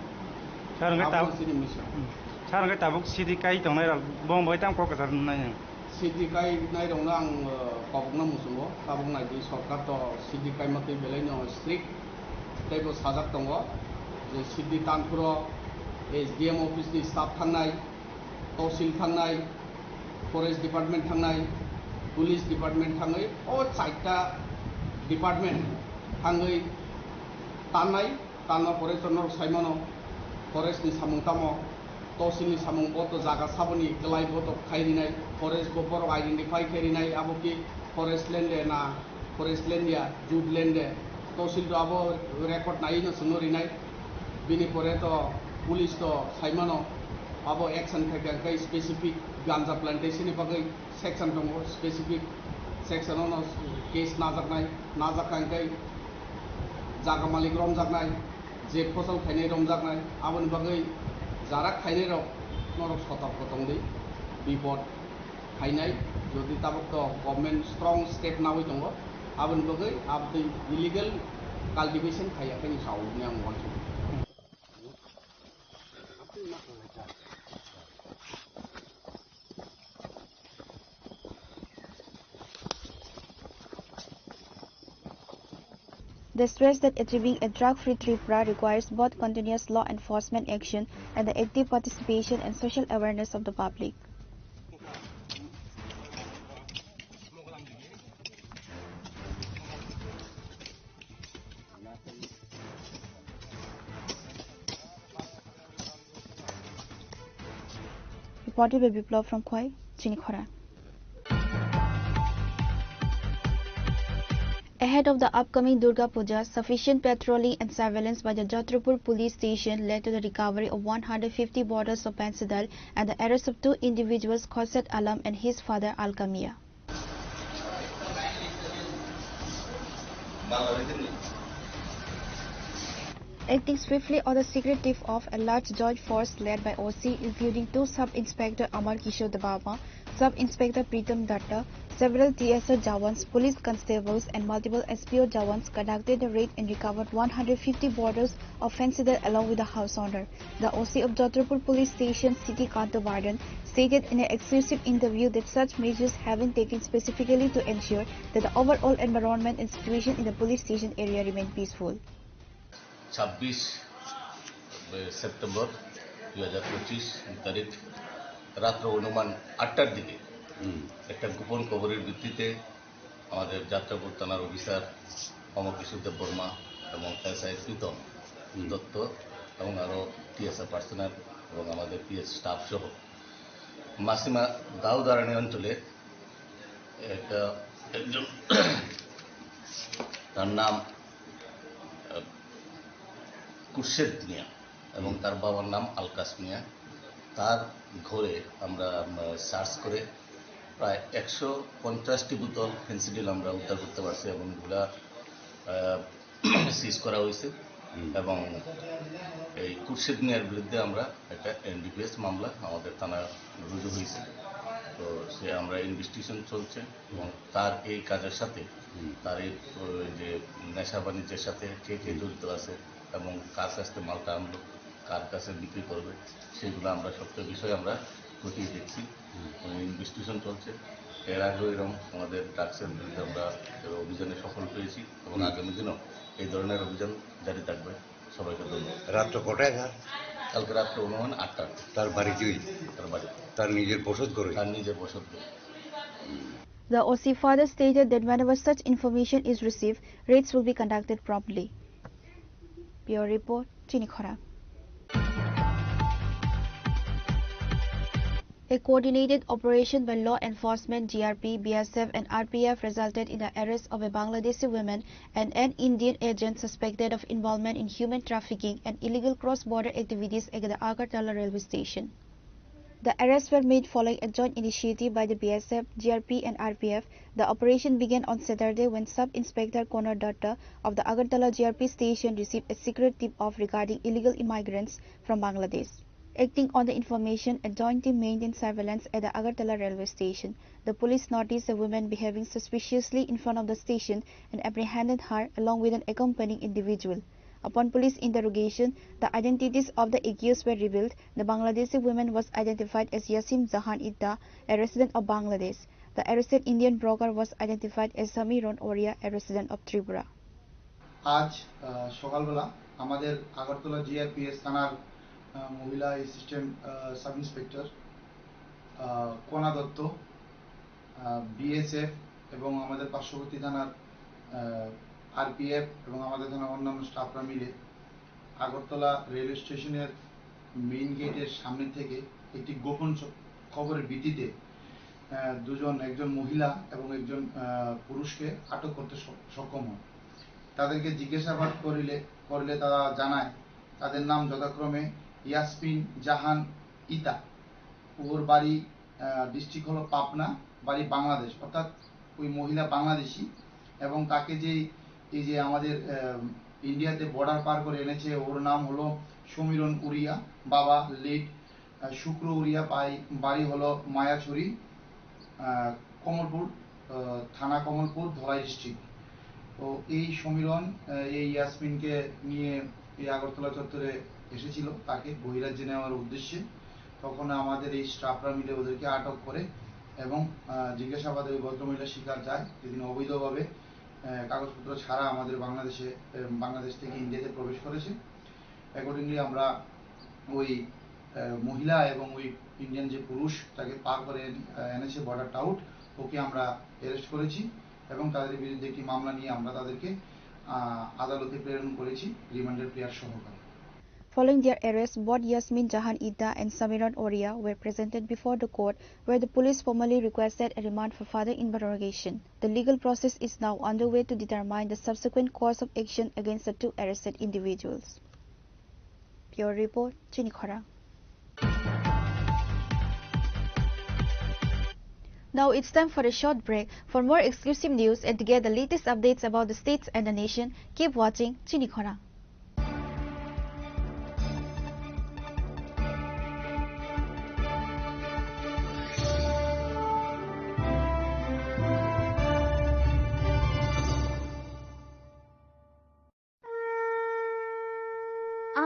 सारंगे ताबुक सिदि काई दंनाय बंबाय ताम को कसार नाय सिदि काई नाय दंना आं कबना मुसुंगो ताबुक नायदि सरकार तो सिदि काई मते बेलायनो स्ट्रिक्ट ताइबो साजाक दङ जे सिदि तानफुरो SDM अफिसनि स्टाफ थांनाय तहसिल थांनाय फरेस्ट डिपार्टमेंट थांनाय पुलिस डिपार्टमेंट थाङै अ 4टा डिपार्टमेंट थाङै तानना परे चनर साइमनो फरेस्टनि सामुंतामो तहसिलनि सामुं बतो जागा साबनि गलाय बतो खायरिनाय फरेस्ट गोबर आइडेंटिफाई खायरिनाय आबोकि फरेस्ट लैंड ना फरेस्ट लैंड या जुट लैंड तहसिल तो आबो रेकर्ड नायनो सुनोरिनाय बिनि परे तो पुलिस तो साइमनो आबो एक्शन खायखाय स्पेसिफिक गांजा प्लांटेशन नि बागै सेक्शन दङ स्पेसिफिक सेक्शनाव केस नाजाखांखाय जागा मालिक रमजाकनाय जे फसल खायनाय रमजाकनाय आबोनि बागै जारा खायनाय नरक सतर्क दंदै बिपद खायनाय जदि ताबक तो गभर्नमेंट स्ट्रंग स्टेप नावै दङ आबोनि बागै आबदै इलिगेल काल्टिवेशन खायाखैनि सावनि आं once They stress that achieving a drug-free Tripura requires both continuous law enforcement action and the active participation and social awareness of the public. Reported by Biplav from Khoi, Chinikhora. Ahead of the upcoming Durga Puja, sufficient patrolling and surveillance by the Jatrapur police station led to the recovery of 150 bottles of Pensadal and the arrest of 2 individuals, Khosat Alam and his father Alkamia. Acting swiftly on the secretive of a large joint force led by OC, including 2 Sub-Inspector Amar Kishore Dababa, Sub-Inspector Pritam Datta, several TSR Jawans, police constables and multiple SPO Jawans conducted a raid and recovered 150 bottles of Fencidal along with the house owner. The OC of Jatrapur Police Station, City Kanto Vardan, stated in an exclusive interview that such measures have been taken specifically to ensure that the overall environment and situation in the police station area remain peaceful. 26 September 2025 তারিখ রাত্র অনুমান 8টার দিকে একটা গোপন খবরের ভিত্তিতে আমাদের যাত্রাপুর থানার অফিসার অমর কিশোর দেব বর্মা এবং এসআই প্রীতম দত্ত এবং আরও টিএসআর পার্সোনাল এবং আমাদের পিএস স্টাফ সহ মাসিমা দাউদারানি অঞ্চলে একজন তার নাম কুরশেদ মিয়া এবং তার বাবার নাম আলকাস মিয়া, তার ঘরে আমরা সার্চ করে প্রায় 150টি বোতল ফেন্সিডিল আমরা উদ্ধার করতে পারছি এবং এগুলা সিজ করা হয়েছে এবং এই কুরশেদ মিয়ার বিরুদ্ধে আমরা একটা এনডিপিএস মামলা আমাদের থানায় রুজু হয়েছে। তো সে আমরা ইনভেস্টিগেশন চলছে এবং তার এই কাজের সাথে তার এই যে নেশা বাণিজ্যের সাথে কে কে জড়িত আছে এবং কার কাছে মালটা আনলো, কার কাছে বিক্রি করবে, সেগুলো আমরা সবটা বিষয় আমরা খতিয়ে দেখছি, ইনভেস্টিগেশন চলছে। এর আগেও এরকম আমাদের ড্রাগসের বিরুদ্ধে আমরা অভিযানে সফল পেয়েছি এবং আগামী দিনও এই ধরনের অভিযান জারি থাকবে। সবাইকে ধন্যবাদ। রাত্র কটায় কালকে রাত্রে অনুমান 8টা। তার বাড়িতেই? তার বাড়ি, তার নিজের বসত করে? তার নিজের বসত করে। The OC further stated that whenever such information is received, raids will be conducted promptly. Bureau Report, Chinikhora. A coordinated operation by law enforcement, GRP, BSF and RPF resulted in the arrest of a Bangladeshi woman and an Indian agent suspected of involvement in human trafficking and illegal cross-border activities at the Agartala railway station. The arrests were made following a joint initiative by the BSF, GRP and RPF. The operation began on Saturday when Sub-Inspector Conor Datta of the Agartala GRP station received a secret tip-off regarding illegal immigrants from Bangladesh. Acting on the information, a joint team maintained surveillance at the Agartala railway station. The police noticed a woman behaving suspiciously in front of the station and apprehended her along with an accompanying individual. Upon police interrogation, the identities of the accused were revealed. The Bangladeshi woman was identified as Yasim Jahan Ida, a resident of Bangladesh. The arrested Indian broker was identified as Samiron Oria, a resident of Tripura. আজ সকালবেলা আমাদের Agartala GRPS থানার মহিলা assistant sub inspector কণা Dutta, BSF এবং আমাদের পার্শ্ববর্তী থানার আরপিএফ এবং আমাদের থানার অন্যান্য স্টাফরা মিলে আগরতলা রেলওয়ে স্টেশনের মেইন গেটের সামনে থেকে একটি গোপন খবরের ভিত্তিতে একজন মহিলা এবং একজন পুরুষকে আটক করতে সক্ষম হয়। তাদেরকে জিজ্ঞাসাবাদ করলে তারা জানায় তাদের নাম যথাক্রমে ইয়াসমিন জাহান ইতা, ওর বাড়ি ডিস্ট্রিক্ট হলো পাবনা, বাড়ি বাংলাদেশ, অর্থাৎ ওই মহিলা বাংলাদেশি, এবং তাকে এই যে আমাদের ইন্ডিয়াতে বর্ডার পার করে এনেছে ওর নাম হলো সমীরণ উরিয়া, বাবা লেট শুক্র উরিয়া, বাড়ি হলো মায়াছড়ি, কমলপুর থানা, কমলপুর, ধলাই ডিস্ট্রিক্ট। তো এই সমীরণ এই ইয়াসমিনকে নিয়ে এই আগরতলা চত্বরে এসেছিল তাকে বহিরাজ্যে নেওয়ার উদ্দেশ্যে। তখন আমাদের এই স্টাফরা মিলে ওদেরকে আটক করে এবং জিজ্ঞাসাবাদে ওই ভদ্রমহিলা স্বীকার যায় যে তিনি অবৈধভাবে কাগজপত্র ছাড়া আমাদের বাংলাদেশ থেকে ইন্ডিয়াতে প্রবেশ করেছে। অ্যাকর্ডিংলি আমরা ওই মহিলা এবং ওই ইন্ডিয়ান যে পুরুষ তাকে পার করে এনেছে বর্ডারটা আউট, ওকে আমরা অ্যারেস্ট করেছি এবং তাদের বিরুদ্ধে একটি মামলা নিয়ে আমরা তাদেরকে আদালতে প্রেরণ করেছি রিমান্ডের প্রেয়ার সহকারে। Following their arrest, both Yasmin Jahan Ida and Samiran Oria were presented before the court, where the police formally requested a remand for further interrogation. The legal process is now underway to determine the subsequent course of action against the two arrested individuals. Bureau Report, Chinikhora. Now it's time for a short break. For more exclusive news and to get the latest updates about the states and the nation, keep watching Chinikhora.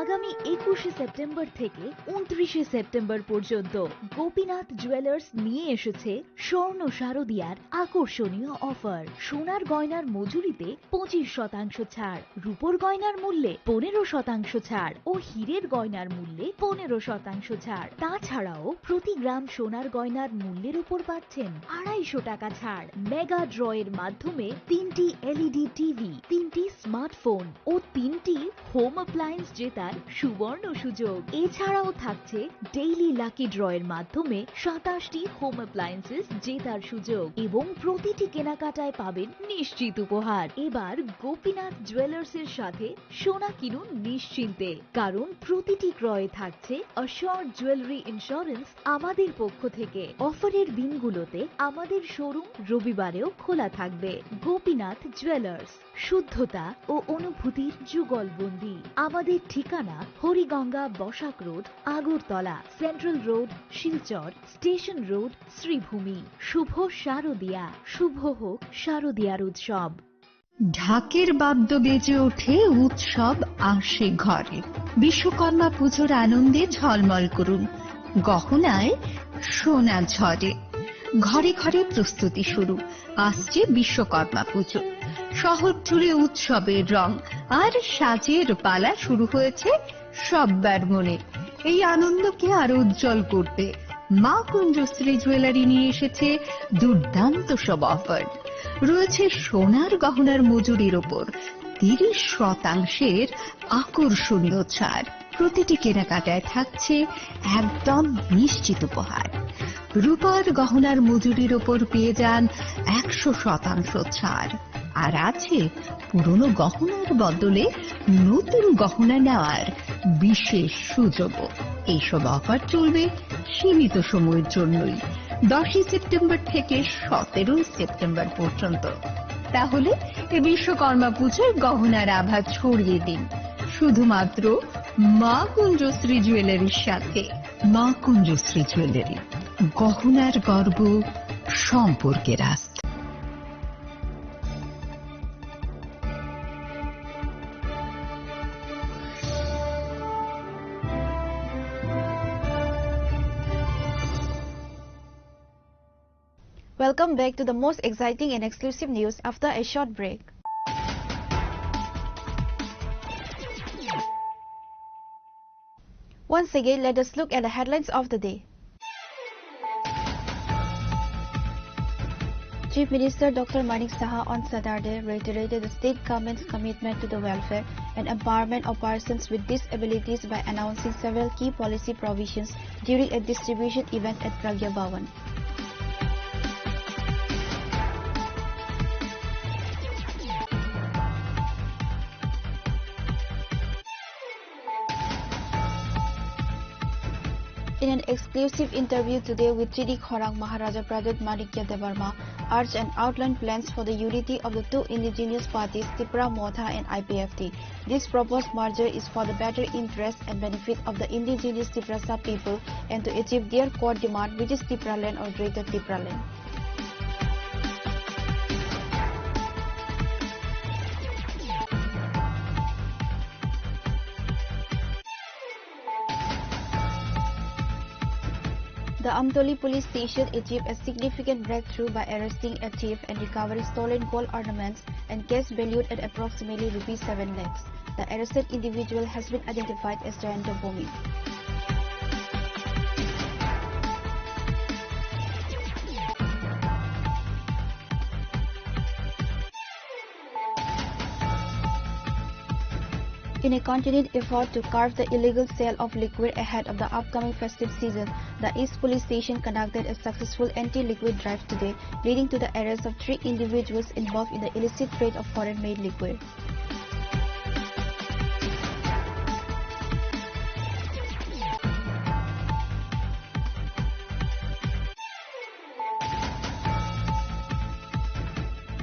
আগামী 21শে September থেকে 29শে September পর্যন্ত Gopinath jewellers নিয়ে এসেছে স্বর্ণ শারদিয়ার আকর্ষণীয় offer. সোনার গয়নার মজুরিতে 25% ছাড়, রূপোর গয়নার মূল্যে 15% ছাড় ও হীরের গয়নার মূল্যে 15% ছাড়। তাছাড়াও প্রতি গ্রাম সোনার গয়নার মূল্যের উপর পাচ্ছেন 250 টাকা ছাড়। মেগা ড্রয়ের মাধ্যমে 3টি এলইডি টিভি, 3টি স্মার্টফোন ও 3টি হোম অ্যাপ্লায়েন্স জেতার সুবর্ণ সুযোগ। এছাড়াও থাকছে ডেইলি লাকি ড্রয়ের মাধ্যমে 27টি হোম অ্যাপ্লায়েন্সেস জেতার সুযোগ এবং প্রতিটি কেনাকাটায় পাবেন নিশ্চিত উপহার। এবার গোপীনাথ জুয়েলার্সের সাথে সোনা কিনুন নিশ্চিন্তে, কারণ প্রতিটি ক্রয়ে থাকছে অ্যাশিওরড জুয়েলারি ইন্স্যুরেন্স আমাদের পক্ষ থেকে। অফারের দিনগুলোতে আমাদের শোরুম রবিবারেও খোলা থাকবে। গোপীনাথ জুয়েলার্স, শুদ্ধতা ও অনুভূতির যুগলবন্দি। আমাদের ঠিকানা Hariganga Basak road, Agartala, central road, Silchar, station road, Sribhumi. শুভ শারদিয়া, শুভ হোক শারদিয়ার উৎসব। ঢাকের বাদ্য বেজে ওঠে, উৎসব আসে ঘরে। বিশ্বকর্মা পুজোর আনন্দে ঝলমল করুন, গহনায় সোনা ঝরে। ঘরে ঘরে প্রস্তুতি শুরু, আসছে বিশ্বকর্মা পুজো। শহর জুড়ে উৎসবের রং আর সাজের পালা শুরু হয়েছে সব্বার মনে। এই আনন্দকে আরো উজ্জ্বল করতে মা কুঞ্জশ্রী জুয়েলারি নিয়ে এসেছে দুর্দান্ত সব অফার। রয়েছে সোনার গহনার মজুরির ওপর 30% আকর্ষণীয় ছাড়। প্রতিটি কেনাকাটায় থাকছে একদম নিশ্চিত উপহার। রূপার গহনার মজুরির ওপর পেয়ে যান 100% ছাড়। আর আছে পুরনো গহনার বদলে নতুন গহনা নেওয়ার বিশেষ সুযোগও। এইসব অফার চলবে সীমিত সময়ের জন্যই, 10 সেপ্টেম্বর থেকে 17 সেপ্টেম্বর পর্যন্ত। তাহলে এই বিশ্বকর্মা পুজোয় গহনার আভা ছড়িয়ে দিন শুধুমাত্র মা কুঞ্জশ্রী জুয়েলারির সাথে। মা কুঞ্জশ্রী জুয়েলারি, গহনার গর্ব, সম্পর্কের আস্থা। Welcome back to the most exciting and exclusive news after a short break. Once again, let us look at the headlines of the day. Chief Minister Dr. Manik Saha on Saturday reiterated the state government's commitment to the welfare and empowerment of persons with disabilities by announcing several key policy provisions during a distribution event at Pragya Bhavan. In an exclusive interview today with TD Khorang, Maharaja Pradut Manikya Devarma urged and outlined plans for the unity of the two indigenous parties, Tripura Motha and IPFT. This proposed merger is for the better interest and benefit of the indigenous Tiprasa people and to achieve their core demand, which is Tipraland or Greater Tipraland. The Amtoli police station achieved a significant breakthrough by arresting a thief and recovering stolen gold ornaments and cash valued at approximately ₹7 lakhs. The arrested individual has been identified as Jayanto Bhumi. In a continued effort to curb the illegal sale of liquor ahead of the upcoming festive season, the East Police Station conducted a successful anti-liquor drive today, leading to the arrest of 3 individuals involved in the illicit trade of foreign-made liquor.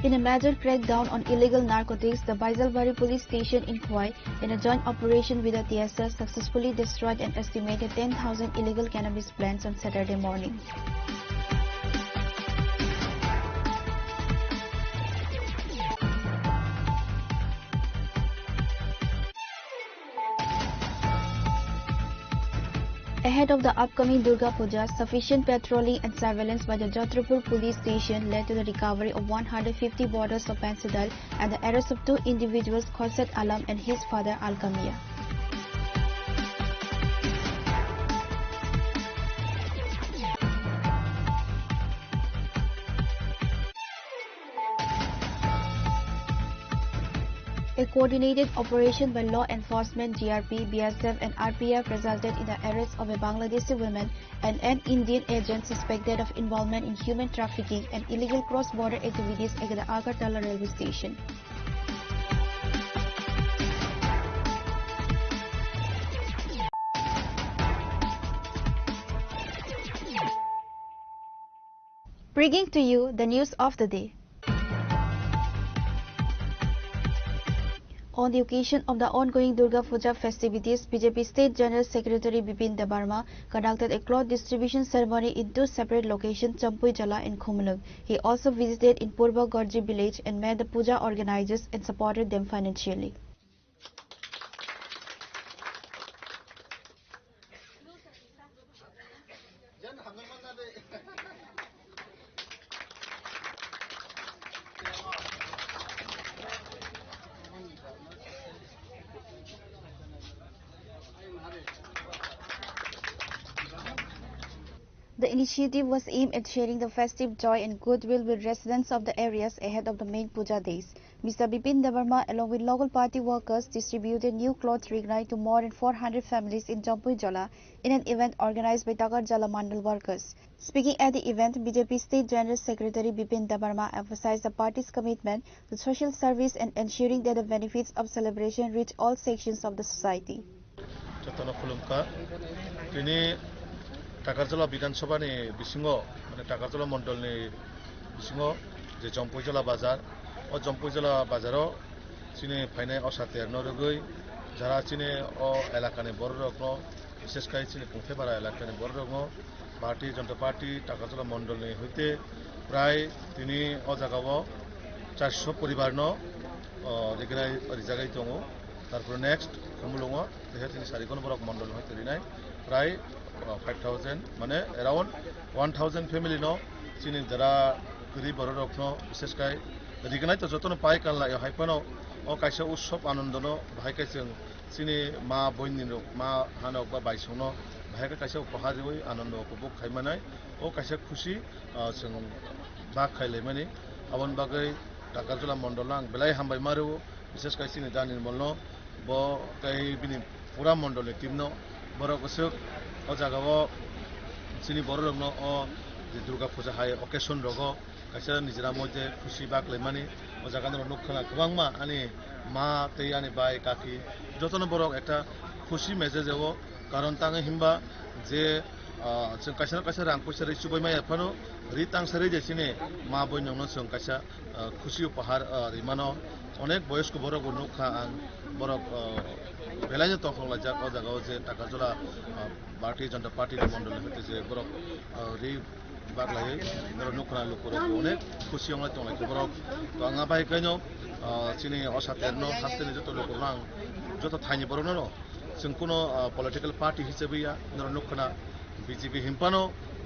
In a major crackdown on illegal narcotics, the Baisalbari police station in Khwai, in a joint operation with the TSS, successfully destroyed an estimated 10,000 illegal cannabis plants on Saturday morning. Ahead of the upcoming Durga Puja, sufficient patrolling and surveillance by the Jatrapur police station led to the recovery of 150 bottles of Pensadal and the arrest of 2 individuals, Khosat Alam and his father Alkamia. A coordinated operation by law enforcement, GRP, BSF and RPF resulted in the arrest of a Bangladeshi woman and an Indian agent suspected of involvement in human trafficking and illegal cross-border activities at the Agartala railway station. Bringing to you the news of the day. On the occasion of the ongoing Durga Puja festivities, BJP State General Secretary Bipin Debarma conducted a cloth distribution ceremony in 2 separate locations, Champui Jala and Khumuluk. He also visited in Purba Gorji village and met the puja organizers and supported them financially. The initiative was aimed at sharing the festive joy and goodwill with residents of the areas ahead of the main puja days. Mr. Bipin Debarma, along with local party workers, distributed new clothes Rignai to more than 400 families in Jampui Jala in an event organized by Takar Jala Mandal workers. Speaking at the event, BJP State General Secretary Bipin Debarma emphasized the party's commitment to social service and ensuring that the benefits of celebration reach all sections of the society. Takarjala Bidansabha ni bisingo mane Takarjala Mandal ni bisingo je Jampujala Bazar o Jampujala Bazaro chini phainai osater no rogoi jara chini o elakani bor rokno বিশেষ kai chini Pungthebara elakani bor rokno Bharatiya Janata Party Takarjala Mandal ni hoite pray tini o jagao 400 poribar no regnai rijagai tongo tarpor next Khumulungo dehe tini sarikon borok mandal hoite rinai pray 5,000 মানে around 1,000 family no chini jara guri borok no bishesh kai rignai to jotono pai kanla yo haipano o kaisa utsob anondo no bhai kaiseng chini ma boini no ma hanok ba baisong no bhai kaisa upahar roi anondo upobhog khaimanai o kaisa khushi seng ba khaile mani abon bagai Takarjala Mandalang belai hambai maru bishesh kai chini janir molno bo kai bini pura mandole team no borok usuk o jagao chini borok no o je Durga Puja hai occasion rogo kaisa nijera moje khushi ba klaimani o jaga no nukhana kwangma ani ma tei ani bai kaki jotono borok ekta khushi message ego karon tange himba je जों कायसा कायसा रां पैसा रै सुबाय my फानो रि तां सारै जेसिने मा बयनों जों कायसा खुशी उपहार रिमानो अनेक बयस्क बरक नुखा आं बरक बेलायनो तखला जा का जागाव जे Takarjala Bharatiya Janata Party मण्डल होते जे बरक रि बागलायै बरक नुखा लुखरो अनेक खुशी अंगला तंलाय बरक तो आंगा बाय कायनो चिनि असातेरनो हास्तेनि जतो लुखरां जतो थाइनि बरक न जों कोनो पलिटिकल पार्टी हिसाबै नुखना BJP himpano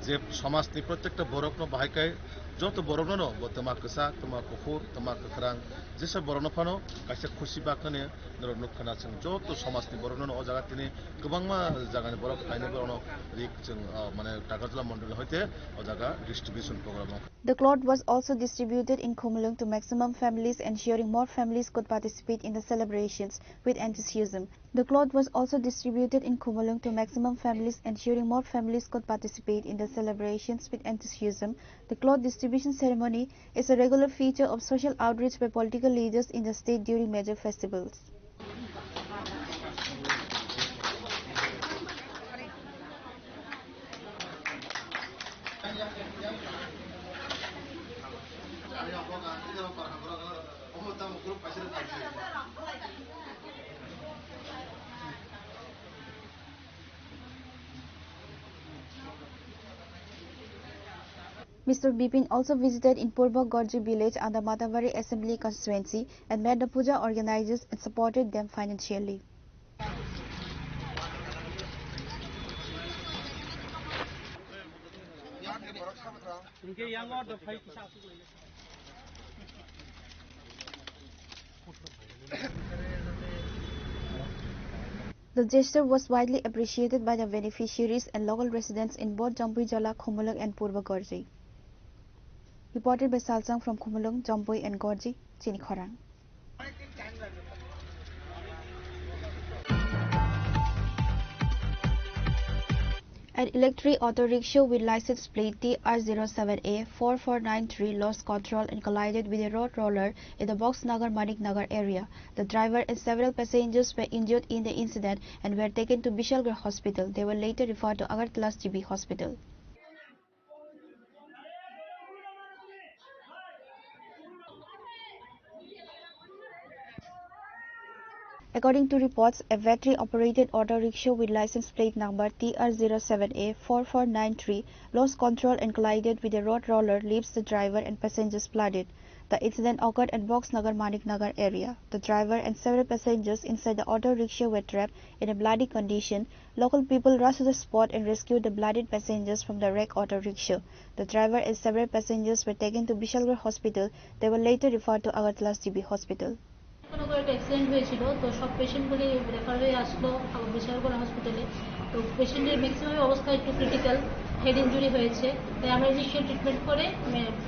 je samajni protekta borokno bahaikai joto borokno no bo tama kasa tama kufur tama kharang jesa borokno phano kaisa khushi bakane nor nukhana chung joto samajni borokno no o jaga tini gobangma jagani borok kaine borokno rik chung mane Takarjala Mandal hoite o jaga distribution program. The cloth was also distributed in Khumulung to maximum families, ensuring more families could participate in the celebrations with enthusiasm. The cloth was also distributed in Khumulung to maximum families, ensuring more families could participate in the celebrations with enthusiasm. The cloth distribution ceremony is a regular feature of social outreach by political leaders in the state during major festivals. Mr. Bipin also visited in Purba Gorji village and the Matavari Assembly constituency and met the puja organizers and supported them financially. The gesture was widely appreciated by the beneficiaries and local residents in both Jampui Jala, Khumulung and Purba Gorji. Reported by Salsang from Khumulung, Jampui and Gorji, Chini Khorang. An electric auto rickshaw with license plate TR07A4493 lost control and collided with a road roller in the Boxnagar Manik Nagar area. The driver and several passengers were injured in the incident and were taken to Bishalgarh Hospital. They were later referred to Agartala's GB Hospital. According to reports, a battery-operated auto rickshaw with license plate number TR07A4493 lost control and collided with a road roller, leaves the driver and passengers blooded. The incident occurred at Boxnagar Manik Nagar area. The driver and several passengers inside the auto rickshaw were trapped in a bloody condition. Local people rushed to the spot and rescued the bloodied passengers from the wrecked auto rickshaw. The driver and several passengers were taken to Bishalgarh Hospital. They were later referred to Agartala's GB Hospital. কোনো একটা accident হয়েছিল তো সব পেশেন্টগুলি refer হয়ে আসলো বিশালগড় হসপিটালে তো পেশেন্টের ম্যাক্সিমাম অবস্থা একটু ক্রিটিক্যাল হেড ইঞ্জুরি হয়েছে, তাই আমরা ইনিশিয়াল ট্রিটমেন্ট করে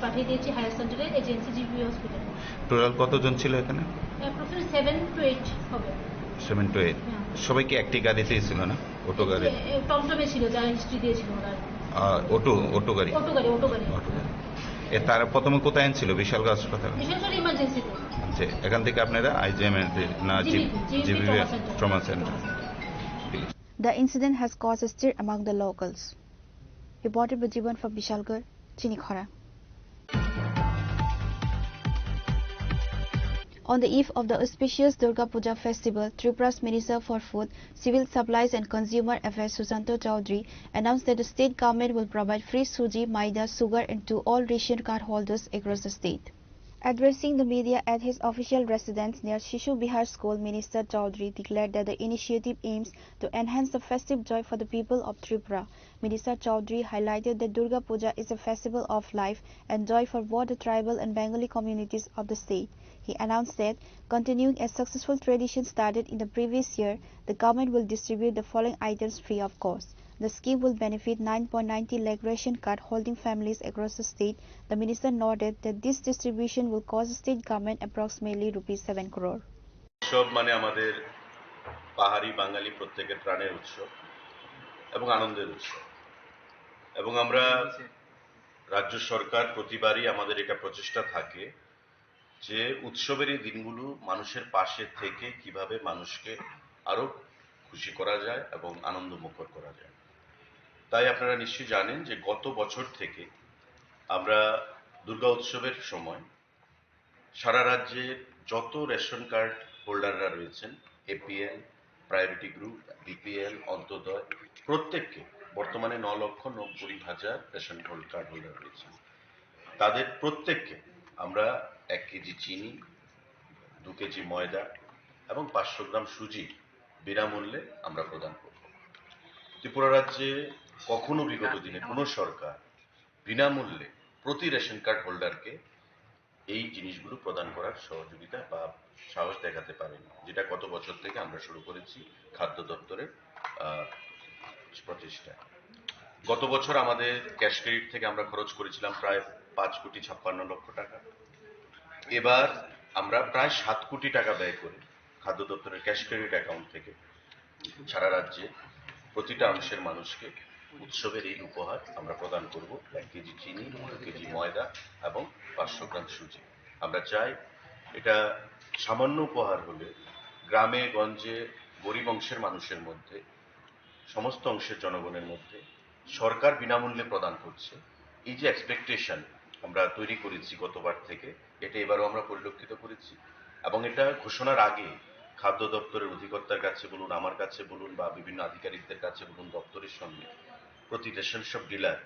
পাঠিয়ে দিয়েছি হায়ার সেন্টারে, এজেন্সি জিবি হসপিটাল। টোটাল কতজন ছিল এখানে? অ্যাপ্রক্সিমেটলি 7 to 8 হবে। 7 to 8 সবাইকে একটি গাড়িতেই ছিল না? অটো গাড়ি? টমটমে ছিল, যা হিস্ট্রি দিয়েছিল ওরা। অটো গাড়ি? অটো গাড়ি। তারা প্রথমে কোথায় আনছিল? বিশালগড় হাসপাতাল? বিশালগড় ইমার্জেন্সিতে। আচ্ছা, এখান থেকে আপনারা আইজিএম না GB trauma centre? The incident has caused a stir among the locals. Reported by Jiban from Bishalgarh, Chinikhara. On the eve of the auspicious Durga Puja festival, Tripura's Minister for Food, Civil Supplies and Consumer Affairs Susanto Chowdhury announced that the state government will provide free suji, maida, sugar and to all ration card holders across the state. Addressing the media at his official residence near Shishu Bihar School, Minister Chowdhury declared that the initiative aims to enhance the festive joy for the people of Tripura. Minister Chowdhury highlighted that Durga Puja is a festival of life and joy for both the tribal and Bengali communities of the state. He announced that, continuing a successful tradition started in the previous year, the government will distribute the following items free of cost. The scheme will benefit 9.90 lakh ration card holding families across the state. The minister noted that this distribution will cost the state government approximately rupees 7 crore. উৎসব মানে আমাদের পাহাড়ি বাঙালি প্রত্যেকের প্রাণের উৎসব এবং আনন্দের উৎসব, এবং আমরা রাজ্য সরকার প্রতিবারই আমাদের এটা প্রচেষ্টা থাকে যে উৎসবের এই দিনগুলো মানুষের পাশে থেকে কিভাবে মানুষকে আরো খুশি করা যায় এবং আনন্দমুখর করা যায়। তাই আপনারা নিশ্চয়ই জানেন যে গত বছর থেকে আমরা দুর্গা উৎসবের সময় সারা রাজ্যের যত রেশন কার্ড হোল্ডাররা রয়েছেন, APL, priority group, BPL, Antyodaya, প্রত্যেককে, বর্তমানে 9,90,000 রেশন কার্ড হোল্ডার রয়েছেন, তাদের প্রত্যেককে আমরা 1 কেজি চিনি, 2 কেজি ময়দা এবং 500 গ্রাম সুজি বিনামূল্যে আমরা প্রদান করব। ত্রিপুরা রাজ্যে কখনো বিগত দিনে কোনো সরকার বিনামূল্যে প্রতি রেশন কার্ড হোল্ডারকে এই জিনিসগুলো প্রদান করার সহযোগিতা বা সাহস দেখাতে পারেনি, যেটা গত বছর থেকে আমরা শুরু করেছি খাদ্য দপ্তরের প্রচেষ্টায়। গত বছর আমাদের ক্যাশ ক্রেডিট থেকে আমরা খরচ করেছিলাম প্রায় 5,56,00,000 টাকা। এবার আমরা প্রায় 7 কোটি টাকা ব্যয় করে খাদ্য দপ্তরের ক্যাশ ক্রেডিট অ্যাকাউন্ট থেকে সারা রাজ্যে প্রতিটা অংশের মানুষকে উৎসবের এই উপহার আমরা প্রদান করব। 1 কেজি চিনি, 2 কেজি ময়দা এবং 500 গ্রাম সুজি। আমরা চাই এটা সামান্য উপহার হলে গ্রামে গঞ্জে গরিব অংশের মানুষের মধ্যে, সমস্ত অংশের জনগণের মধ্যে সরকার বিনামূল্যে প্রদান করছে, এই যে এক্সপেকটেশন আমরা তৈরি করেছি গতবার থেকে, এটা এবারও আমরা পরিলক্ষিত করেছি। এবং এটা ঘোষণার আগে খাদ্য দপ্তরের অধিকর্তার কাছে বলুন, আমার কাছে বলুন বা বিভিন্ন আধিকারিকদের কাছে বলুন, দপ্তরের সঙ্গে প্রতি রেশন শপ ডিলার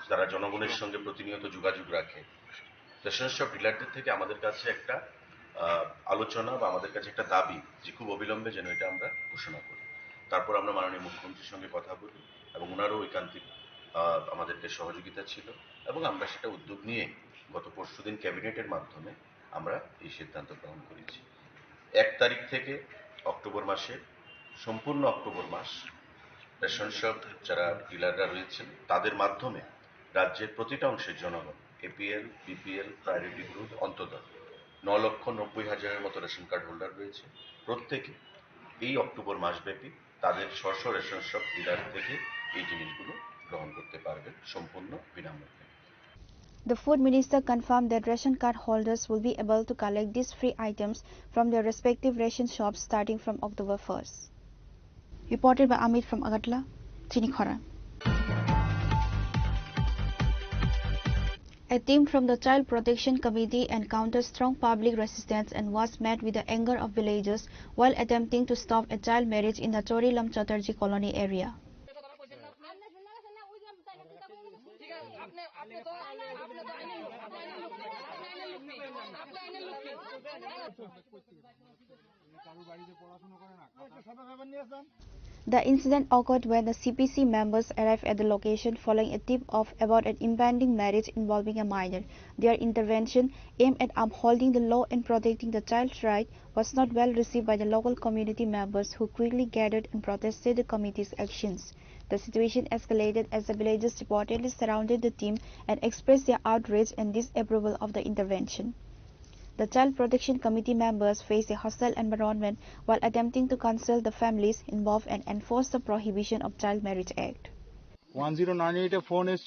যারা জনগণের সঙ্গে প্রতিনিয়ত যোগাযোগ রাখে, রেশন শপ ডিলারদের থেকে আমাদের কাছে একটা আলোচনা বা আমাদের কাছে একটা দাবি যে খুব অবিলম্বে যেন এটা আমরা ঘোষণা করি। তারপর আমরা মাননীয় মুখ্যমন্ত্রীর সঙ্গে কথা বলি এবং ওনারও ঐকান্তিক আমাদেরকে সহযোগিতা ছিল এবং আমরা সেটা উদ্যোগ নিয়ে গত পরশুদিন ক্যাবিনেটের মাধ্যমে আমরা এই সিদ্ধান্ত গ্রহণ করেছি। 1 তারিখ থেকে অক্টোবর মাসের সম্পূর্ণ অক্টোবর মাস রেশন শপ যারা ডিলাররা রয়েছেন তাদের মাধ্যমে রাজ্যের প্রতিটা অংশের জনগণ, APL, BPL, priority group, Antyodaya 9,90,000-এর মতো রেশন কার্ড হোল্ডার রয়েছে, প্রত্যেকে এই অক্টোবর মাসব্যাপী তাদের স্ব রেশন শপ ডিলার থেকে এই জিনিসগুলো গ্রহণ করতে পারবেন সম্পূর্ণ বিনামূল্যে। The Food Minister confirmed that ration card holders will be able to collect these free items from their respective ration shops starting from October 1st. Reported by Amit from Agatla, Chinikhara. A team from the Child Protection Committee encountered strong public resistance and was met with the anger of villagers while attempting to stop a child marriage in the Chorilam Chatterjee colony area. The incident occurred when the CPC members arrived at the location following a tip-off about an impending marriage involving a minor. Their intervention, aimed at upholding the law and protecting the child's right, was not well received by the local community members, who quickly gathered and protested the committee's actions. The situation escalated as the villagers reportedly surrounded the team and expressed their outrage and disapproval of the intervention. The Child Protection Committee members faced a hostile environment while attempting to consult the families involved and enforce the Prohibition of Child Marriage Act. 1098 phone